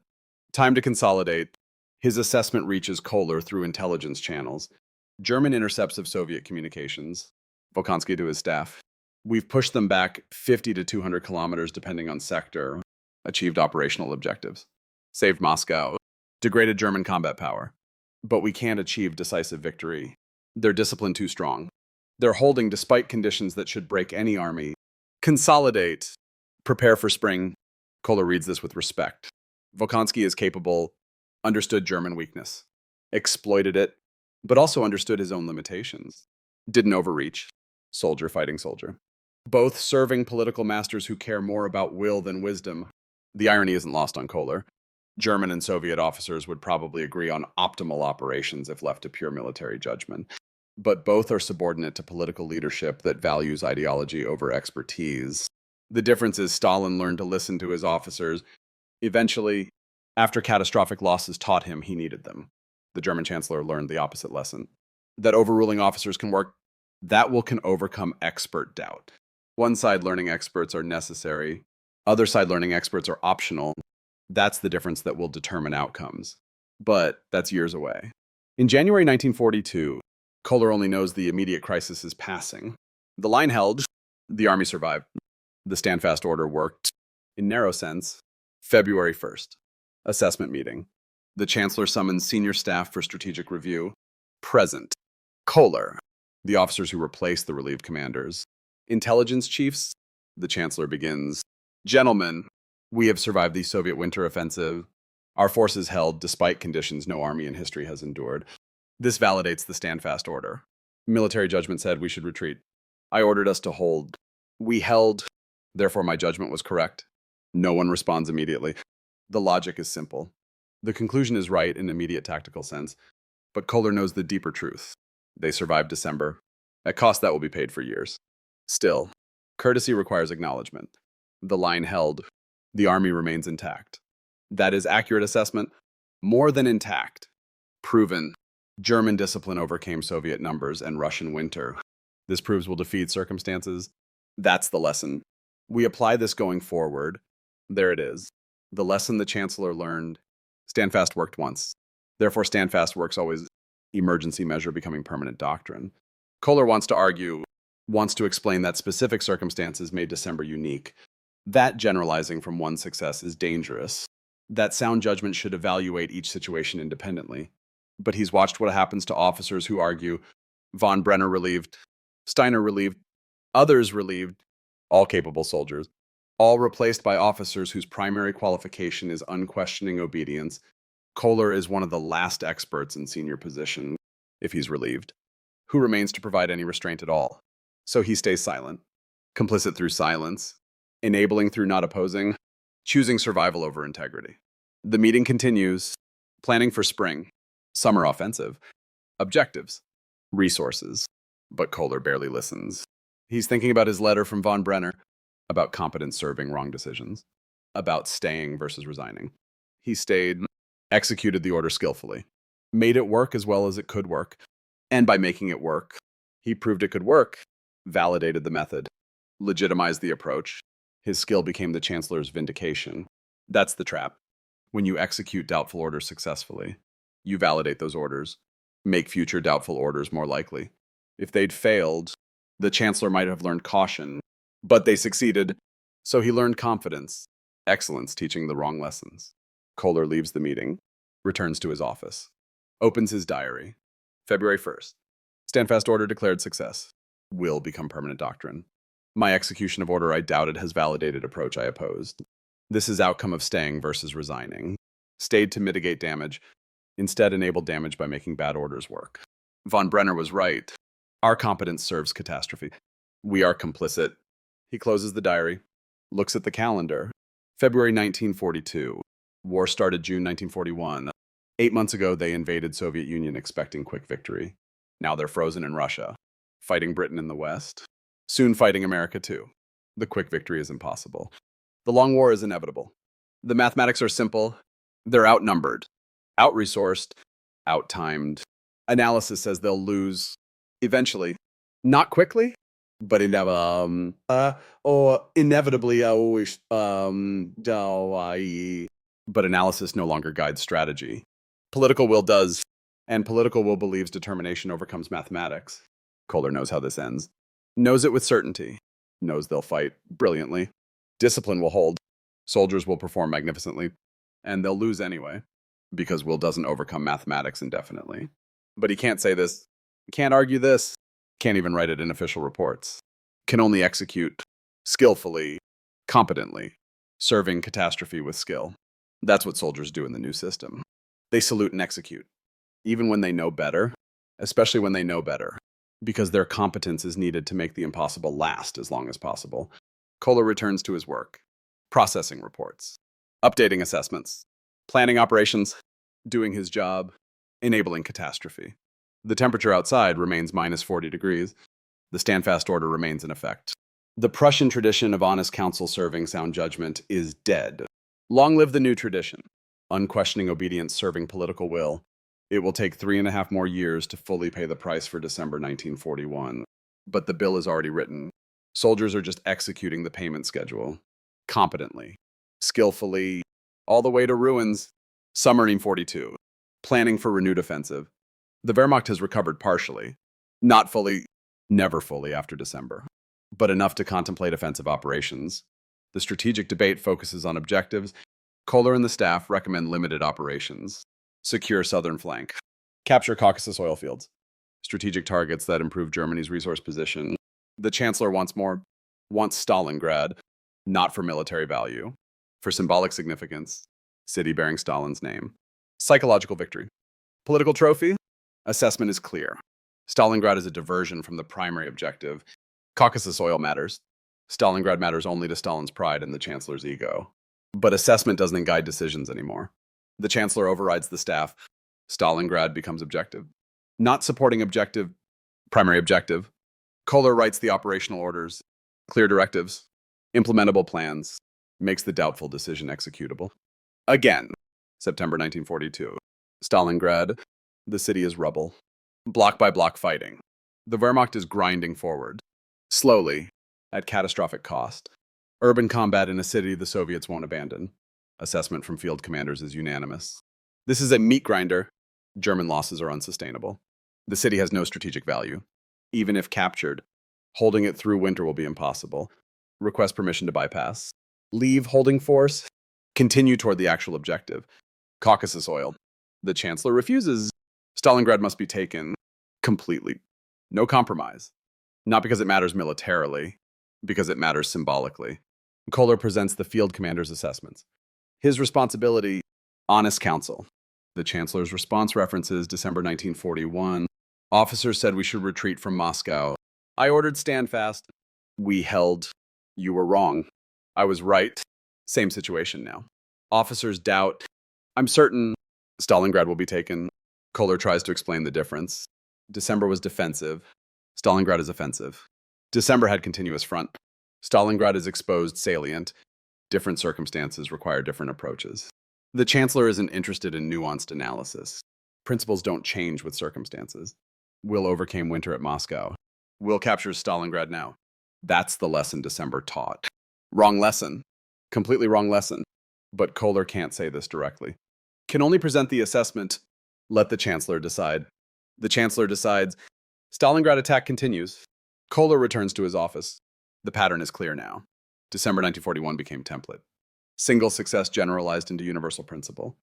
Time to consolidate. His assessment reaches Kohler through intelligence channels. German intercepts of Soviet communications. Volkonsky to his staff. We've pushed them back 50 to 200 kilometers depending on sector. Achieved operational objectives. Saved Moscow. Degraded German combat power. But we can't achieve decisive victory. Their discipline too strong. They're holding despite conditions that should break any army. Consolidate. Prepare for spring. Kohler reads this with respect. Volkonsky is capable, understood German weakness, exploited it, but also understood his own limitations. Didn't overreach. Soldier fighting soldier. both serving political masters who care more about will than wisdom. The irony isn't lost on Kohler. German and Soviet officers would probably agree on optimal operations if left to pure military judgment. But both are subordinate to political leadership that values ideology over expertise. The difference is Stalin learned to listen to his officers. Eventually, after catastrophic losses taught him he needed them. The German chancellor learned the opposite lesson. That overruling officers can work, that will can overcome expert doubt. One side learning experts are necessary, other side learning experts are optional. That's the difference that will determine outcomes. But that's years away. In January 1942, Kohler only knows the immediate crisis is passing. The line held, the army survived. The standfast order worked. In narrow sense, February 1st, assessment meeting. The chancellor summons senior staff for strategic review. Present. Kohler, the officers who replaced the relieved commanders. Intelligence chiefs, the chancellor begins. Gentlemen, we have survived the Soviet winter offensive. Our forces held despite conditions no army in history has endured. This validates the standfast order. Military judgment said we should retreat. I ordered us to hold. We held, therefore my judgment was correct. No one responds immediately. The logic is simple. The conclusion is right in immediate tactical sense, but Kohler knows the deeper truth. They survived December. At cost that will be paid for years. Still, courtesy requires acknowledgement. The line held. The army remains intact. That is accurate assessment. More than intact. Proven. German discipline overcame Soviet numbers and Russian winter. This proves we'll defeat circumstances. That's the lesson. We apply this going forward. There it is. The lesson the chancellor learned. Standfast worked once. Therefore, standfast works always. Emergency measure becoming permanent doctrine. Kohler wants to explain that specific circumstances made December unique. That generalizing from one success is dangerous. That sound judgment should evaluate each situation independently. But he's watched what happens to officers who argue, von Brenner relieved, Steiner relieved, others relieved, all capable soldiers, all replaced by officers whose primary qualification is unquestioning obedience. Kohler is one of the last experts in senior position, if he's relieved, who remains to provide any restraint at all. So he stays silent, complicit through silence, enabling through not opposing, choosing survival over integrity. The meeting continues, planning for spring, summer offensive, objectives, resources. But Kohler barely listens. He's thinking about his letter from von Brenner, about competence serving wrong decisions, about staying versus resigning. He stayed, executed the order skillfully, made it work as well as it could work, and by making it work, he proved it could work, validated the method, legitimized the approach. His skill became the chancellor's vindication. That's the trap. When you execute doubtful orders successfully, you validate those orders, make future doubtful orders more likely. If they'd failed, the chancellor might have learned caution, but they succeeded, so he learned confidence, excellence teaching the wrong lessons. Kohler leaves the meeting, returns to his office, opens his diary. February 1st. Standfast order declared success. Will become permanent doctrine. My execution of order I doubted has validated approach I opposed. This is outcome of staying versus resigning. Stayed to mitigate damage, instead enabled damage by making bad orders work. Von Brenner was right. Our competence serves catastrophe. We are complicit. He closes the diary, looks at the calendar. February 1942. War started June 1941. 8 months ago, they invaded Soviet Union expecting quick victory. Now they're frozen in Russia, fighting Britain in the West. Soon fighting America too. The quick victory is impossible. The long war is inevitable. The mathematics are simple. They're outnumbered, out-resourced, out-timed. Analysis says they'll lose eventually. Not quickly, but inevitably. But analysis no longer guides strategy. Political will does, and political will believes determination overcomes mathematics. Kohler knows how this ends. Knows it with certainty. Knows they'll fight brilliantly. Discipline will hold. Soldiers will perform magnificently. And they'll lose anyway, because will doesn't overcome mathematics indefinitely. But he can't say this. Can't argue this. Can't even write it in official reports. Can only execute skillfully, competently, serving catastrophe with skill. That's what soldiers do in the new system. They salute and execute, even when they know better, especially when they know better. because their competence is needed to make the impossible last as long as possible. Kohler returns to his work, processing reports, updating assessments, planning operations, doing his job, enabling catastrophe. The temperature outside remains minus 40 degrees. The standfast order remains in effect. The Prussian tradition of honest counsel serving sound judgment is dead. Long live the new tradition, unquestioning obedience serving political will. It will take 3.5 more years to fully pay the price for December 1941. But the bill is already written. Soldiers are just executing the payment schedule. Competently, skillfully, all the way to ruins. Summer 42. Planning for renewed offensive. The Wehrmacht has recovered partially. Not fully, never fully after December, but enough to contemplate offensive operations. The strategic debate focuses on objectives. Kohler and the staff recommend limited operations. Secure southern flank. Capture Caucasus oil fields. Strategic targets that improve Germany's resource position. The Chancellor wants Stalingrad, not for military value, for symbolic significance, city bearing Stalin's name. Psychological victory. Political trophy? Assessment is clear. Stalingrad is a diversion from the primary objective. Caucasus oil matters. Stalingrad matters only to Stalin's pride and the Chancellor's ego. But assessment doesn't guide decisions anymore. The Chancellor overrides the staff. Stalingrad becomes objective. Not supporting primary objective. Kohler writes the operational orders, clear directives, implementable plans, makes the doubtful decision executable. Again, September 1942. Stalingrad, the city is rubble. Block by block fighting. The Wehrmacht is grinding forward. Slowly, at catastrophic cost. Urban combat in a city the Soviets won't abandon. Assessment from field commanders is unanimous. This is a meat grinder. German losses are unsustainable. The city has no strategic value. Even if captured, holding it through winter will be impossible. Request permission to bypass. Leave holding force. Continue toward the actual objective. Caucasus oil. The Chancellor refuses. Stalingrad must be taken completely. No compromise. Not because it matters militarily, because it matters symbolically. Kohler presents the field commander's assessments. His responsibility, honest counsel. The Chancellor's response references December 1941. Officers said we should retreat from Moscow. I ordered stand fast. We held. You were wrong. I was right. Same situation now. Officers doubt. I'm certain Stalingrad will be taken. Kohler tries to explain the difference. December was defensive. Stalingrad is offensive. December had continuous front. Stalingrad is exposed salient. Different circumstances require different approaches. The Chancellor isn't interested in nuanced analysis. Principles don't change with circumstances. Will overcame winter at Moscow. Will captures Stalingrad now. That's the lesson December taught. Wrong lesson. Completely wrong lesson. But Kohler can't say this directly. Can only present the assessment. Let the Chancellor decide. The Chancellor decides. Stalingrad attack continues. Kohler returns to his office. The pattern is clear now. December 1941 became template. Single success generalized into universal principle.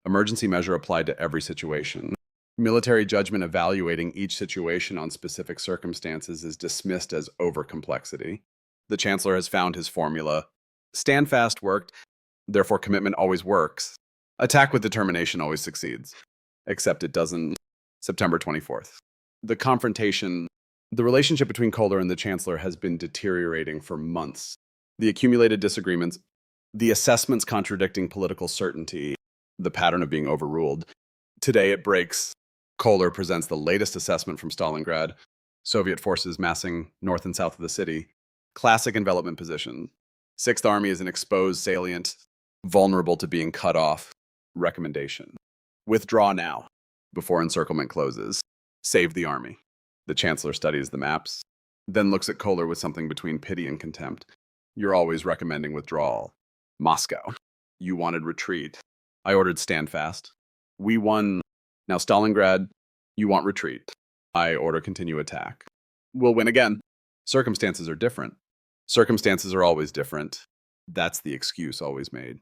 Emergency measure applied to every situation. Military judgment evaluating each situation on specific circumstances is dismissed as overcomplexity. The Chancellor has found his formula. Stand fast worked, therefore commitment always works. Attack with determination always succeeds. Except it doesn't. September 24th. The confrontation, the relationship between Kohler and the Chancellor has been deteriorating for months. The accumulated disagreements, the assessments contradicting political certainty, the pattern of being overruled. Today it breaks. Kohler presents the latest assessment from Stalingrad. Soviet forces massing north and south of the city. Classic envelopment position. Sixth Army is an exposed salient, vulnerable to being cut off. Recommendation. Withdraw now, before encirclement closes. Save the army. The Chancellor studies the maps, then looks at Kohler with something between pity and contempt. You're always recommending withdrawal. Moscow. You wanted retreat. I ordered stand fast. We won. Now Stalingrad, you want retreat. I order continue attack. We'll win again. Circumstances are different. Circumstances are always different. That's the excuse always made.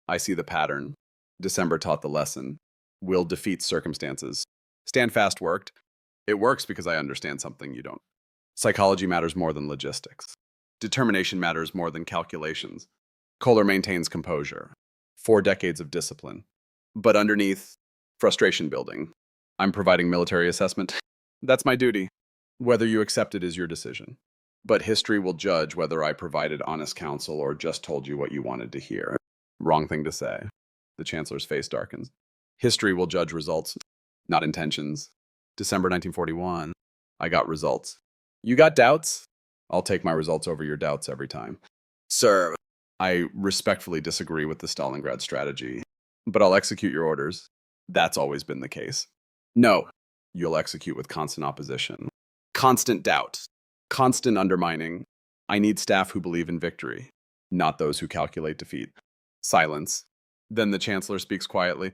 I see the pattern. December taught the lesson. Will defeats circumstances. Stand fast worked. It works because I understand something you don't. Psychology matters more than logistics. Determination matters more than calculations. Kohler maintains composure. 4 decades of discipline. But underneath, frustration building. I'm providing military assessment. That's my duty. Whether you accept it is your decision. But history will judge whether I provided honest counsel or just told you what you wanted to hear. Wrong thing to say. The Chancellor's face darkens. History will judge results, not intentions. December 1941. I got results. You got doubts? I'll take my results over your doubts every time. Sir, I respectfully disagree with the Stalingrad strategy, but I'll execute your orders. That's always been the case. No, you'll execute with constant opposition. Constant doubt. Constant undermining. I need staff who believe in victory, not those who calculate defeat. Silence. Then the Chancellor speaks quietly,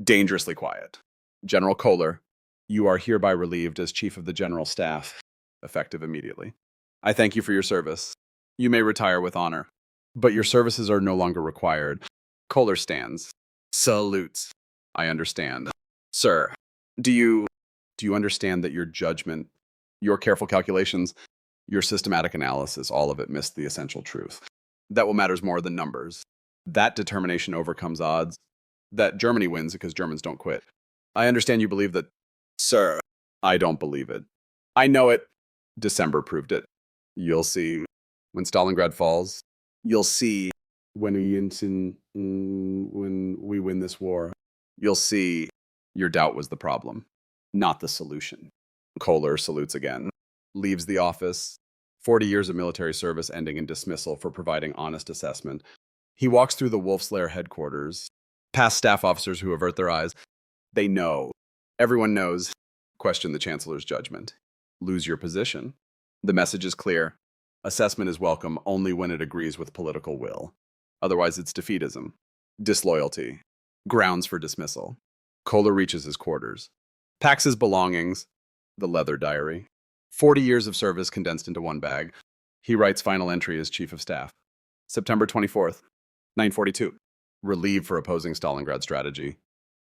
dangerously quiet. General Kohler, you are hereby relieved as Chief of the General Staff, effective immediately. I thank you for your service. You may retire with honor, but your services are no longer required. Kohler stands. Salutes. I understand. Sir, do you understand that your judgment, your careful calculations, your systematic analysis, all of it missed the essential truth? That what matters more than numbers. That determination overcomes odds. That Germany wins because Germans don't quit. I understand you believe that. Sir, I don't believe it. I know it. December proved it. You'll see. When Stalingrad falls, you'll see. When we win this war, you'll see your doubt was the problem, not the solution. Kohler salutes again, leaves the office, 40 years of military service ending in dismissal for providing honest assessment. He walks through the Wolf's Lair headquarters, past staff officers who avert their eyes. They know. Everyone knows. Question the Chancellor's judgment. Lose your position. The message is clear. Assessment is welcome only when it agrees with political will. Otherwise, it's defeatism, disloyalty, grounds for dismissal. Kohler reaches his quarters, packs his belongings, the leather diary, 40 years of service condensed into one bag. He writes final entry as Chief of Staff. September 24th, 942. Relieved for opposing Stalingrad strategy.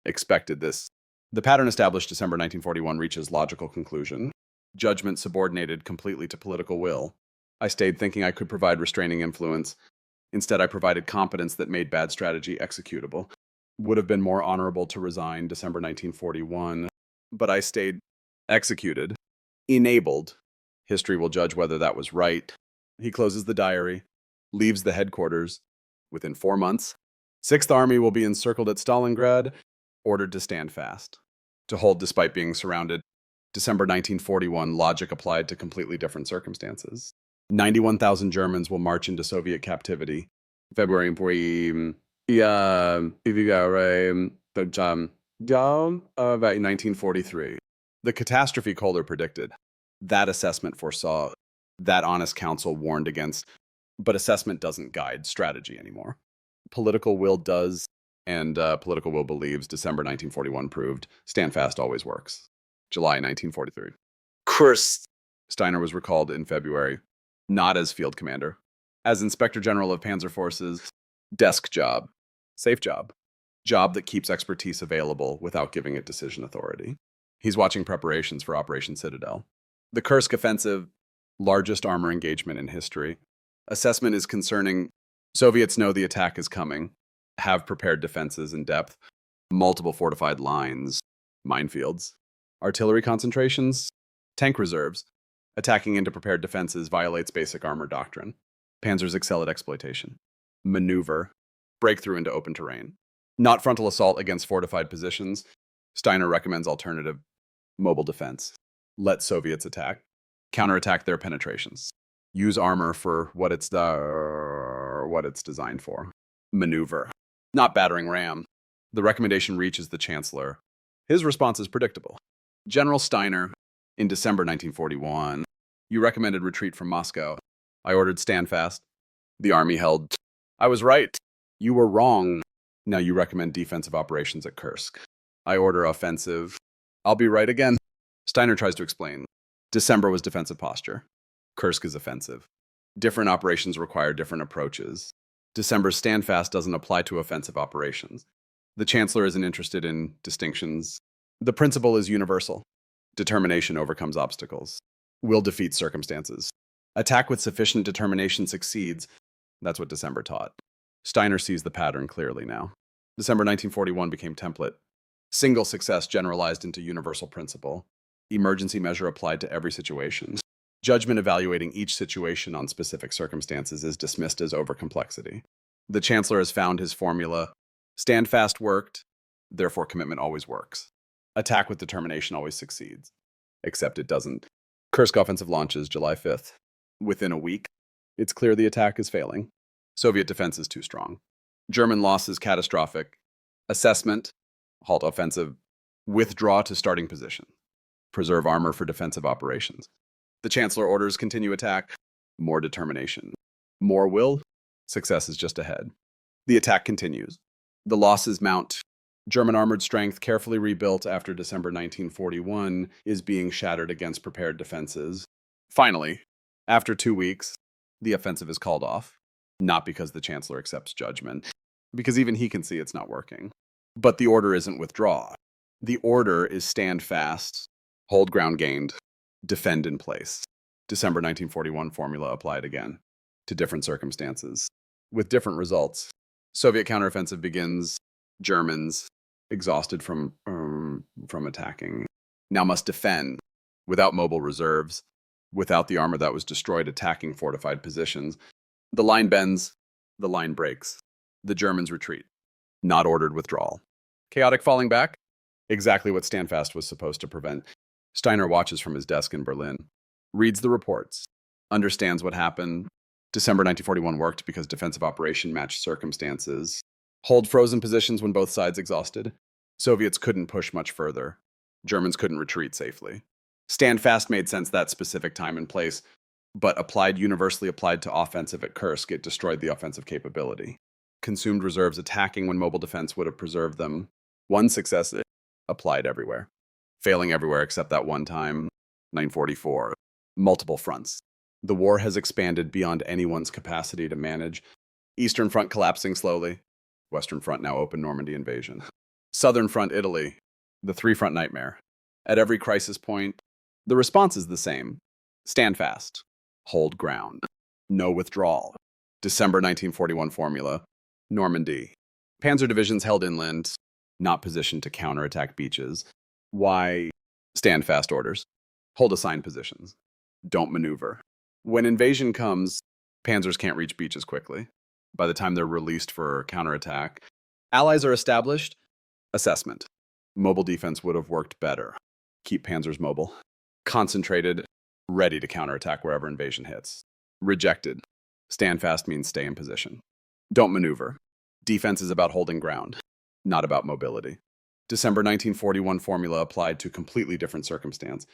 Expected this. The pattern established December 1941 reaches logical conclusion. Judgment subordinated completely to political will. I stayed thinking I could provide restraining influence. Instead, I provided competence that made bad strategy executable. Would have been more honorable to resign December 1941, but I stayed. Executed. Enabled. History will judge whether that was right. He closes the diary, leaves the headquarters. Within 4 months, 6th Army will be encircled at Stalingrad, ordered to stand fast, to hold despite being surrounded. December 1941, logic applied to completely different circumstances. 91,000 Germans will march into Soviet captivity. February about 1943. The catastrophe Kohler predicted. That assessment foresaw. That honest counsel warned against. But assessment doesn't guide strategy anymore. Political will does, and political will believes. December 1941 proved. Stand fast always works. July 1943. Kursk. Steiner was recalled in February. Not as field commander. As Inspector General of Panzer Forces. Desk job. Safe job. Job that keeps expertise available without giving it decision authority. He's watching preparations for Operation Citadel. The Kursk offensive, largest armor engagement in history. Assessment is concerning. Soviets know the attack is coming, have prepared defenses in depth, multiple fortified lines, minefields, artillery concentrations, tank reserves. Attacking into prepared defenses violates basic armor doctrine. Panzers excel at exploitation. Maneuver. Breakthrough into open terrain. Not frontal assault against fortified positions. Steiner recommends alternative. Mobile defense. Let Soviets attack. Counterattack their penetrations. Use armor for what it's designed for. Maneuver. Not battering ram. The recommendation reaches the Chancellor. His response is predictable. General Steiner, in December 1941, you recommended retreat from Moscow. I ordered stand fast. The army held. I was right. You were wrong. Now you recommend defensive operations at Kursk. I order offensive. I'll be right again. Steiner tries to explain. December was defensive posture. Kursk is offensive. Different operations require different approaches. December's stand fast doesn't apply to offensive operations. The Chancellor isn't interested in distinctions. The principle is universal. Determination overcomes obstacles. Will defeats circumstances. Attack with sufficient determination succeeds. That's what December taught. Steiner sees the pattern clearly now. December 1941 became template. Single success generalized into universal principle. Emergency measure applied to every situation. Judgment evaluating each situation on specific circumstances is dismissed as overcomplexity. The Chancellor has found his formula. Stand fast worked, therefore commitment always works. Attack with determination always succeeds. Except it doesn't. Kursk offensive launches July 5th. Within a week, it's clear the attack is failing. Soviet defense is too strong. German loss is catastrophic. Assessment, halt offensive. Withdraw to starting position. Preserve armor for defensive operations. The Chancellor orders continue attack. More determination. More will. Success is just ahead. The attack continues. The losses mount. German armored strength, carefully rebuilt after December 1941, is being shattered against prepared defenses. Finally, after 2 weeks, the offensive is called off. Not because the Chancellor accepts judgment, because even he can see it's not working. But the order isn't withdraw. The order is stand fast, hold ground gained, defend in place. December 1941 formula applied again, to different circumstances, with different results. Soviet counteroffensive begins. Germans, exhausted from attacking, now must defend without mobile reserves, without the armor that was destroyed attacking fortified positions. The line bends, the line breaks. The Germans retreat. Not ordered withdrawal. Chaotic falling back? Exactly what Standfast was supposed to prevent. Steiner watches from his desk in Berlin, reads the reports, understands what happened. December 1941 worked because defensive operation matched circumstances. Hold frozen positions when both sides exhausted. Soviets couldn't push much further. Germans couldn't retreat safely. Stand fast made sense that specific time and place, but universally applied to offensive at Kursk, it destroyed the offensive capability. Consumed reserves attacking when mobile defense would have preserved them. One success applied everywhere. Failing everywhere except that one time, 1944. Multiple fronts. The war has expanded beyond anyone's capacity to manage. Eastern Front collapsing slowly. Western Front now open Normandy invasion. Southern Front Italy. The three-front nightmare. At every crisis point, the response is the same. Stand fast. Hold ground. No withdrawal. December 1941 formula. Normandy. Panzer divisions held inland, not positioned to counterattack beaches. Why? Stand fast orders. Hold assigned positions. Don't maneuver. When invasion comes, panzers can't reach beaches quickly. By the time they're released for counterattack, allies are established. Assessment. Mobile defense would have worked better. Keep panzers mobile. Concentrated, ready to counterattack wherever invasion hits. Rejected. Stand fast means stay in position. Don't maneuver. Defense is about holding ground, not about mobility. December 1941 formula applied to completely different circumstance.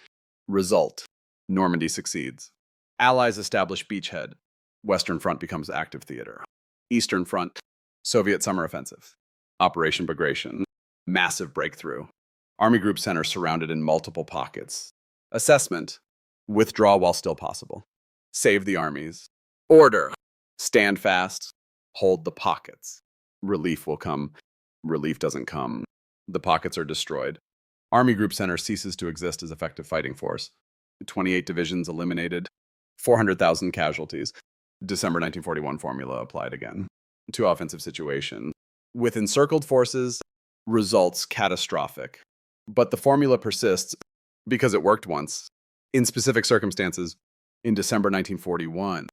Result. Normandy succeeds. Allies establish beachhead. Western Front becomes active theater. Eastern Front. Soviet summer offensive. Operation Bagration. Massive breakthrough. Army Group Center surrounded in multiple pockets. Assessment. Withdraw while still possible. Save the armies. Order. Stand fast. Hold the pockets. Relief will come. Relief doesn't come. The pockets are destroyed. Army Group Center ceases to exist as effective fighting force. 28 divisions eliminated. 400,000 casualties. December 1941 formula applied again. To offensive situation. With encircled forces, results catastrophic. But the formula persists because it worked once. In specific circumstances, in December 1941,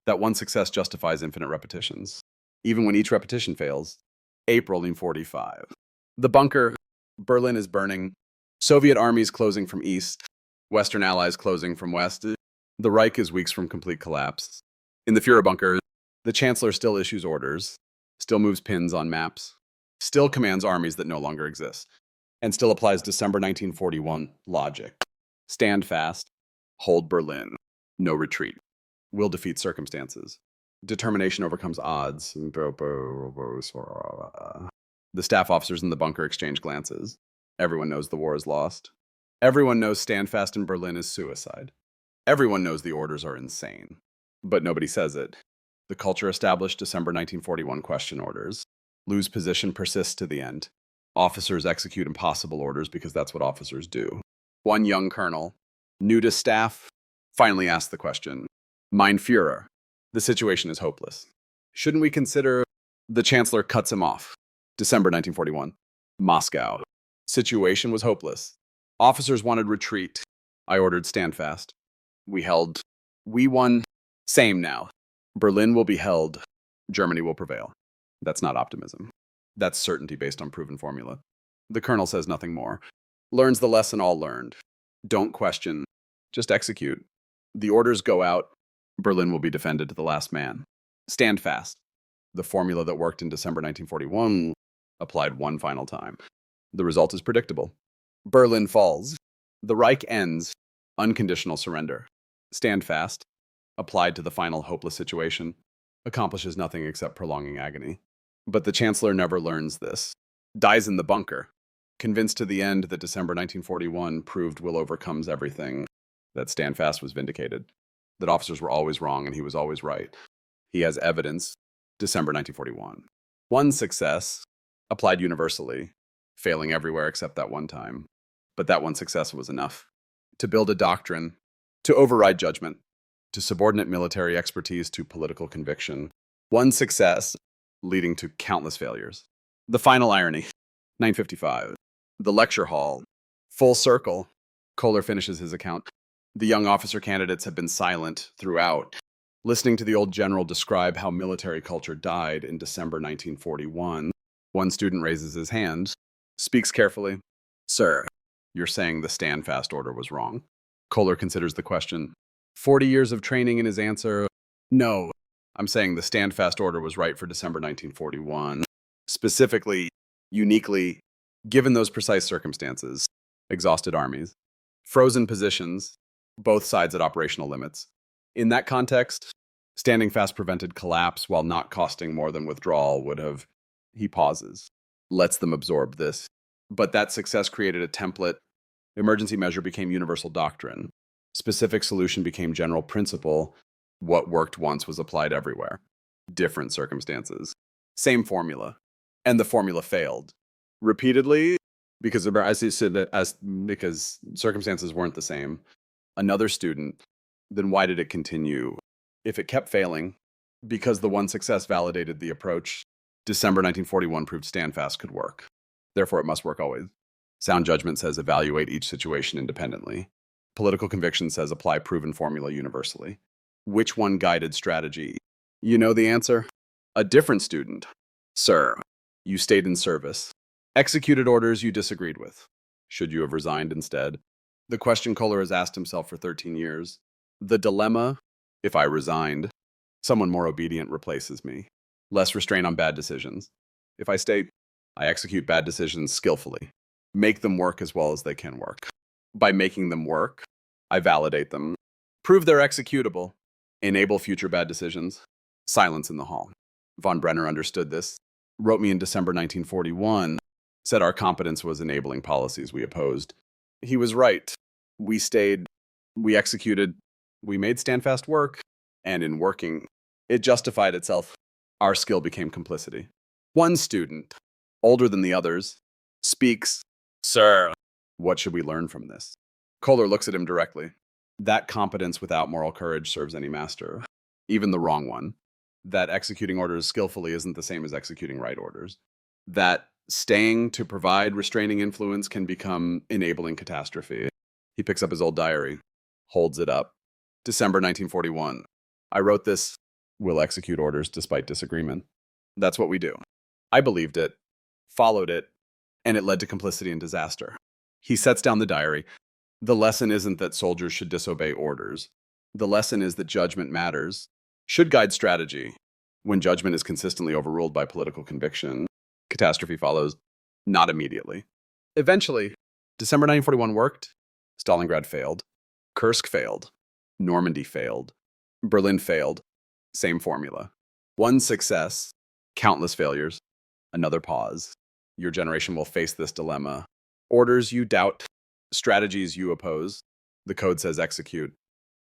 that one success justifies infinite repetitions. Even when each repetition fails. April 1945. The bunker, Berlin is burning. Soviet armies closing from east. Western allies closing from west. The Reich is weeks from complete collapse. In the Führer bunker, the Chancellor still issues orders, still moves pins on maps, still commands armies that no longer exist, and still applies December 1941 logic. Stand fast, hold Berlin, no retreat. Will defeat circumstances. Determination overcomes odds. The staff officers in the bunker exchange glances. Everyone knows the war is lost. Everyone knows stand fast in Berlin is suicide. Everyone knows the orders are insane. But nobody says it. The culture established December 1941 question orders. Lose position persists to the end. Officers execute impossible orders because that's what officers do. One young colonel, new to staff, finally asked the question, Mein Führer, the situation is hopeless. Shouldn't we consider? The Chancellor cuts him off. December 1941. Moscow. Situation was hopeless. Officers wanted retreat. I ordered stand fast. We held. We won. Same now. Berlin will be held. Germany will prevail. That's not optimism. That's certainty based on proven formula. The colonel says nothing more. Learns the lesson all learned. Don't question. Just execute. The orders go out. Berlin will be defended to the last man. Stand fast. The formula that worked in December 1941 applied one final time. The result is predictable. Berlin falls. The Reich ends. Unconditional surrender. Stand fast. Applied to the final hopeless situation. Accomplishes nothing except prolonging agony. But the Chancellor never learns this. Dies in the bunker. Convinced to the end that December 1941 proved will overcomes everything. That stand fast was vindicated. That officers were always wrong and he was always right. He has evidence. December 1941. One success. Applied universally. Failing everywhere except that one time. But that one success was enough. To build a doctrine. To override judgment. To subordinate military expertise to political conviction. One success leading to countless failures. The final irony. 9:55. The lecture hall. Full circle. Kohler finishes his account. The young officer candidates have been silent throughout, listening to the old general describe how military culture died in December 1941. One student raises his hand, speaks carefully. Sir, you're saying the stand fast order was wrong. Kohler considers the question. 40 years of training in his answer. No, I'm saying the stand fast order was right for December 1941. Specifically, uniquely, given those precise circumstances, exhausted armies, frozen positions, both sides at operational limits. In that context, standing fast prevented collapse while not costing more than withdrawal would have. He pauses, lets them absorb this. But that success created a template. Emergency measure became universal doctrine. Specific solution became general principle. What worked once was applied everywhere. Different circumstances. Same formula. And the formula failed. Repeatedly, because because circumstances weren't the same. Another student, then why did it continue? If it kept failing, because the one success validated the approach, December 1941 proved stand fast could work. Therefore, it must work always. Sound judgment says evaluate each situation independently. Political conviction says apply proven formula universally. Which one guided strategy? You know the answer? A different student. Sir, you stayed in service. Executed orders you disagreed with. Should you have resigned instead? The question Kohler has asked himself for 13 years. The dilemma, if I resigned, someone more obedient replaces me. Less restraint on bad decisions. If I stay, I execute bad decisions skillfully. Make them work as well as they can work. By making them work, I validate them. Prove they're executable. Enable future bad decisions. Silence in the hall. Von Brenner understood this. Wrote me in December 1941. Said our competence was enabling policies we opposed. He was right. We stayed, we executed, we made stand fast work, and in working, it justified itself. Our skill became complicity. One student, older than the others, speaks, Sir, what should we learn from this? Kohler looks at him directly. That competence without moral courage serves any master, even the wrong one. That executing orders skillfully isn't the same as executing right orders. That staying to provide restraining influence can become enabling catastrophe. He picks up his old diary, holds it up. December 1941. I wrote this, we'll execute orders despite disagreement. That's what we do. I believed it, followed it, and it led to complicity and disaster. He sets down the diary. The lesson isn't that soldiers should disobey orders. The lesson is that judgment matters, should guide strategy. When judgment is consistently overruled by political conviction, catastrophe follows, not immediately. Eventually, December 1941 worked. Stalingrad failed. Kursk failed. Normandy failed. Berlin failed. Same formula. One success, countless failures. Another pause. Your generation will face this dilemma. Orders you doubt, strategies you oppose. The code says execute.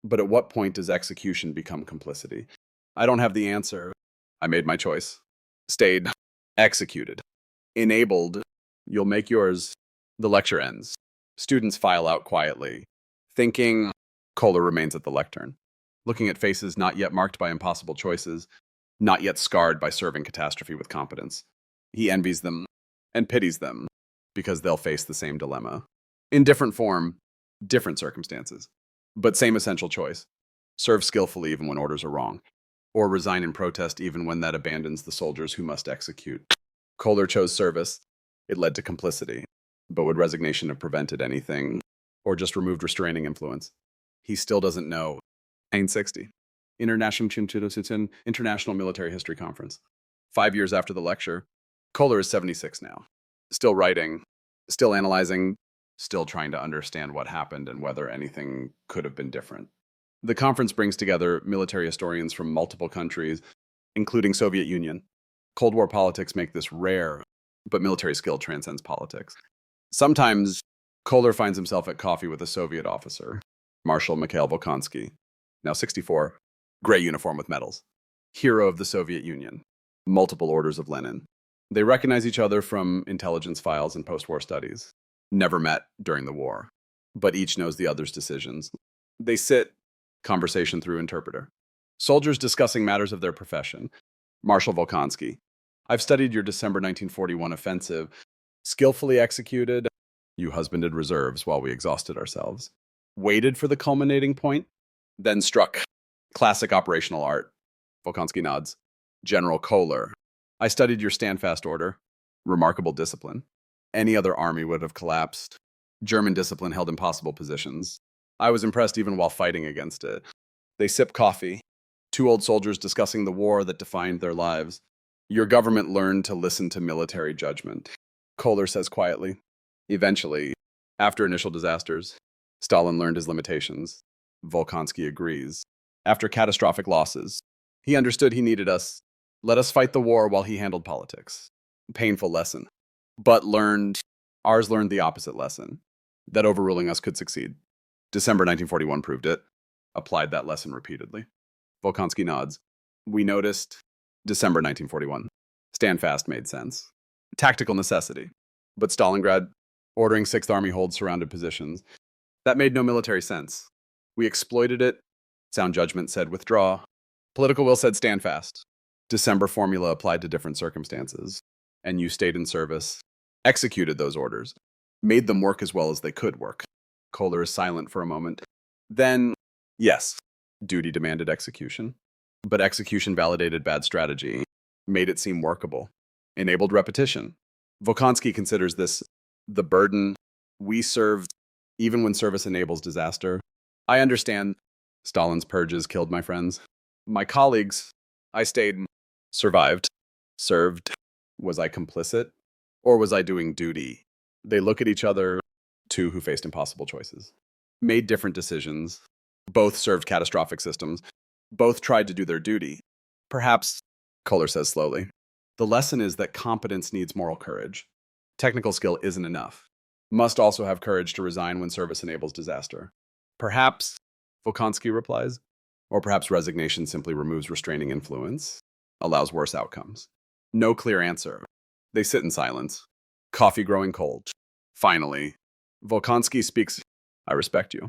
But at what point does execution become complicity? I don't have the answer. I made my choice. Stayed. Executed. Enabled. You'll make yours. The lecture ends. Students file out quietly. Thinking. Kohler remains at the lectern. Looking at faces not yet marked by impossible choices. Not yet scarred by serving catastrophe with competence. He envies them and pities them because they'll face the same dilemma. In different form, Different circumstances, but same essential choice. Serve skillfully even when orders are wrong, or resign in protest even when that abandons the soldiers who must execute. Kohler chose service. It led to complicity. But would resignation have prevented anything, or just removed restraining influence? He still doesn't know. 1960. International Military History Conference. 5 years after the lecture, Kohler is 76 now. Still writing, still analyzing, still trying to understand what happened and whether anything could have been different. The conference brings together military historians from multiple countries, including Soviet Union. Cold War politics make this rare, but military skill transcends politics. Sometimes, Kohler finds himself at coffee with a Soviet officer, Marshal Mikhail Volkonsky, now 64, gray uniform with medals, hero of the Soviet Union, multiple orders of Lenin. They recognize each other from intelligence files and post-war studies. Never met during the war, but each knows the other's decisions. They sit, conversation through interpreter. Soldiers discussing matters of their profession. Marshal Volkonsky, I've studied your December 1941 offensive. Skillfully executed, you husbanded reserves while we exhausted ourselves. Waited for the culminating point, then struck. Classic operational art. Volkonsky nods. General Kohler, I studied your standfast order. Remarkable discipline. Any other army would have collapsed. German discipline held impossible positions. I was impressed even while fighting against it. They sip coffee. Two old soldiers discussing the war that defined their lives. Your government learned to listen to military judgment. Kohler says quietly. Eventually, after initial disasters, Stalin learned his limitations. Volkonsky agrees. After catastrophic losses, he understood he needed us. Let us fight the war while he handled politics. Painful lesson. But ours learned the opposite lesson, that overruling us could succeed. December 1941 proved it. Applied that lesson repeatedly. Volkonsky nods. We noticed December 1941. Stand fast made sense. Tactical necessity. But Stalingrad, ordering 6th Army hold surrounded positions. That made no military sense. We exploited it. Sound judgment said withdraw. Political will said stand fast. December formula applied to different circumstances. And you stayed in service, executed those orders, made them work as well as they could work. Kohler is silent for a moment. Then, yes, duty demanded execution. But execution validated bad strategy, made it seem workable, enabled repetition. Volkonsky considers this the burden we served, even when service enables disaster. I understand Stalin's purges killed my friends. My colleagues, I stayed, survived, served. Was I complicit? Or was I doing duty? They look at each other, two who faced impossible choices. Made different decisions. Both served catastrophic systems. Both tried to do their duty. Perhaps, Kohler says slowly, the lesson is that competence needs moral courage. Technical skill isn't enough. Must also have courage to resign when service enables disaster. Perhaps, Volkonsky replies, or perhaps resignation simply removes restraining influence, allows worse outcomes. No clear answer. They sit in silence, coffee growing cold. Finally, Volkonsky speaks, I respect you.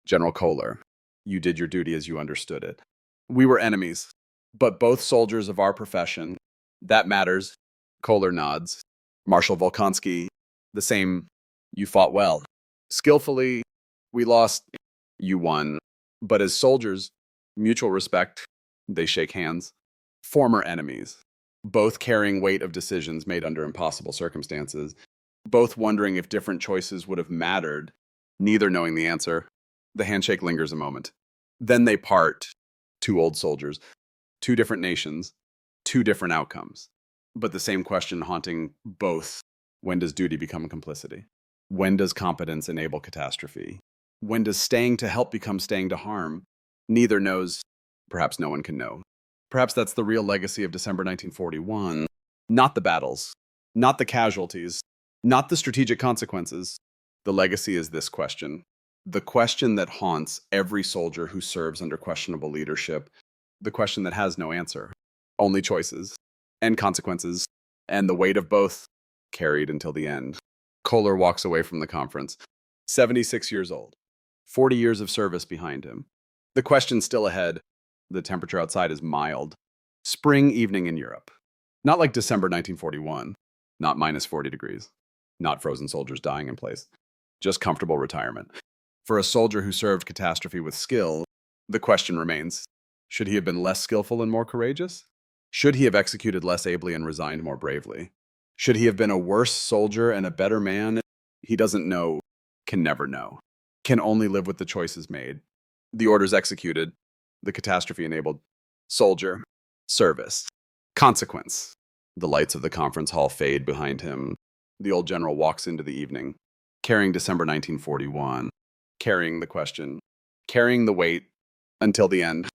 General Kohler, you did your duty as you understood it. We were enemies, but both soldiers of our profession. That matters. Kohler nods. Marshal Volkonsky, the same. You fought well. Skillfully, we lost. You won. But as soldiers, mutual respect, they shake hands. Former enemies, both carrying weight of decisions made under impossible circumstances, both wondering if different choices would have mattered, neither knowing the answer. The handshake lingers a moment. Then they part. Two old soldiers, two different nations, two different outcomes. But the same question haunting both. When does duty become complicity? When does competence enable catastrophe? When does staying to help become staying to harm? Neither knows. Perhaps no one can know. Perhaps that's the real legacy of December 1941. Not the battles, not the casualties, not the strategic consequences. The legacy is this question. The question that haunts every soldier who serves under questionable leadership. The question that has no answer. Only choices and consequences, and the weight of both carried until the end. Kohler walks away from the conference, 76 years old, 40 years of service behind him. The question still ahead. The temperature outside is mild. Spring evening in Europe. Not like December 1941. Not minus 40 degrees. Not frozen soldiers dying in place. Just comfortable retirement. For a soldier who served catastrophe with skill, the question remains, should he have been less skillful and more courageous? Should he have executed less ably and resigned more bravely? Should he have been a worse soldier and a better man? He doesn't know, can never know, can only live with the choices made. The orders executed, the catastrophe-enabled soldier, service, consequence. The lights of the conference hall fade behind him. The old general walks into the evening, carrying December 1941, carrying the question, carrying the weight until the end.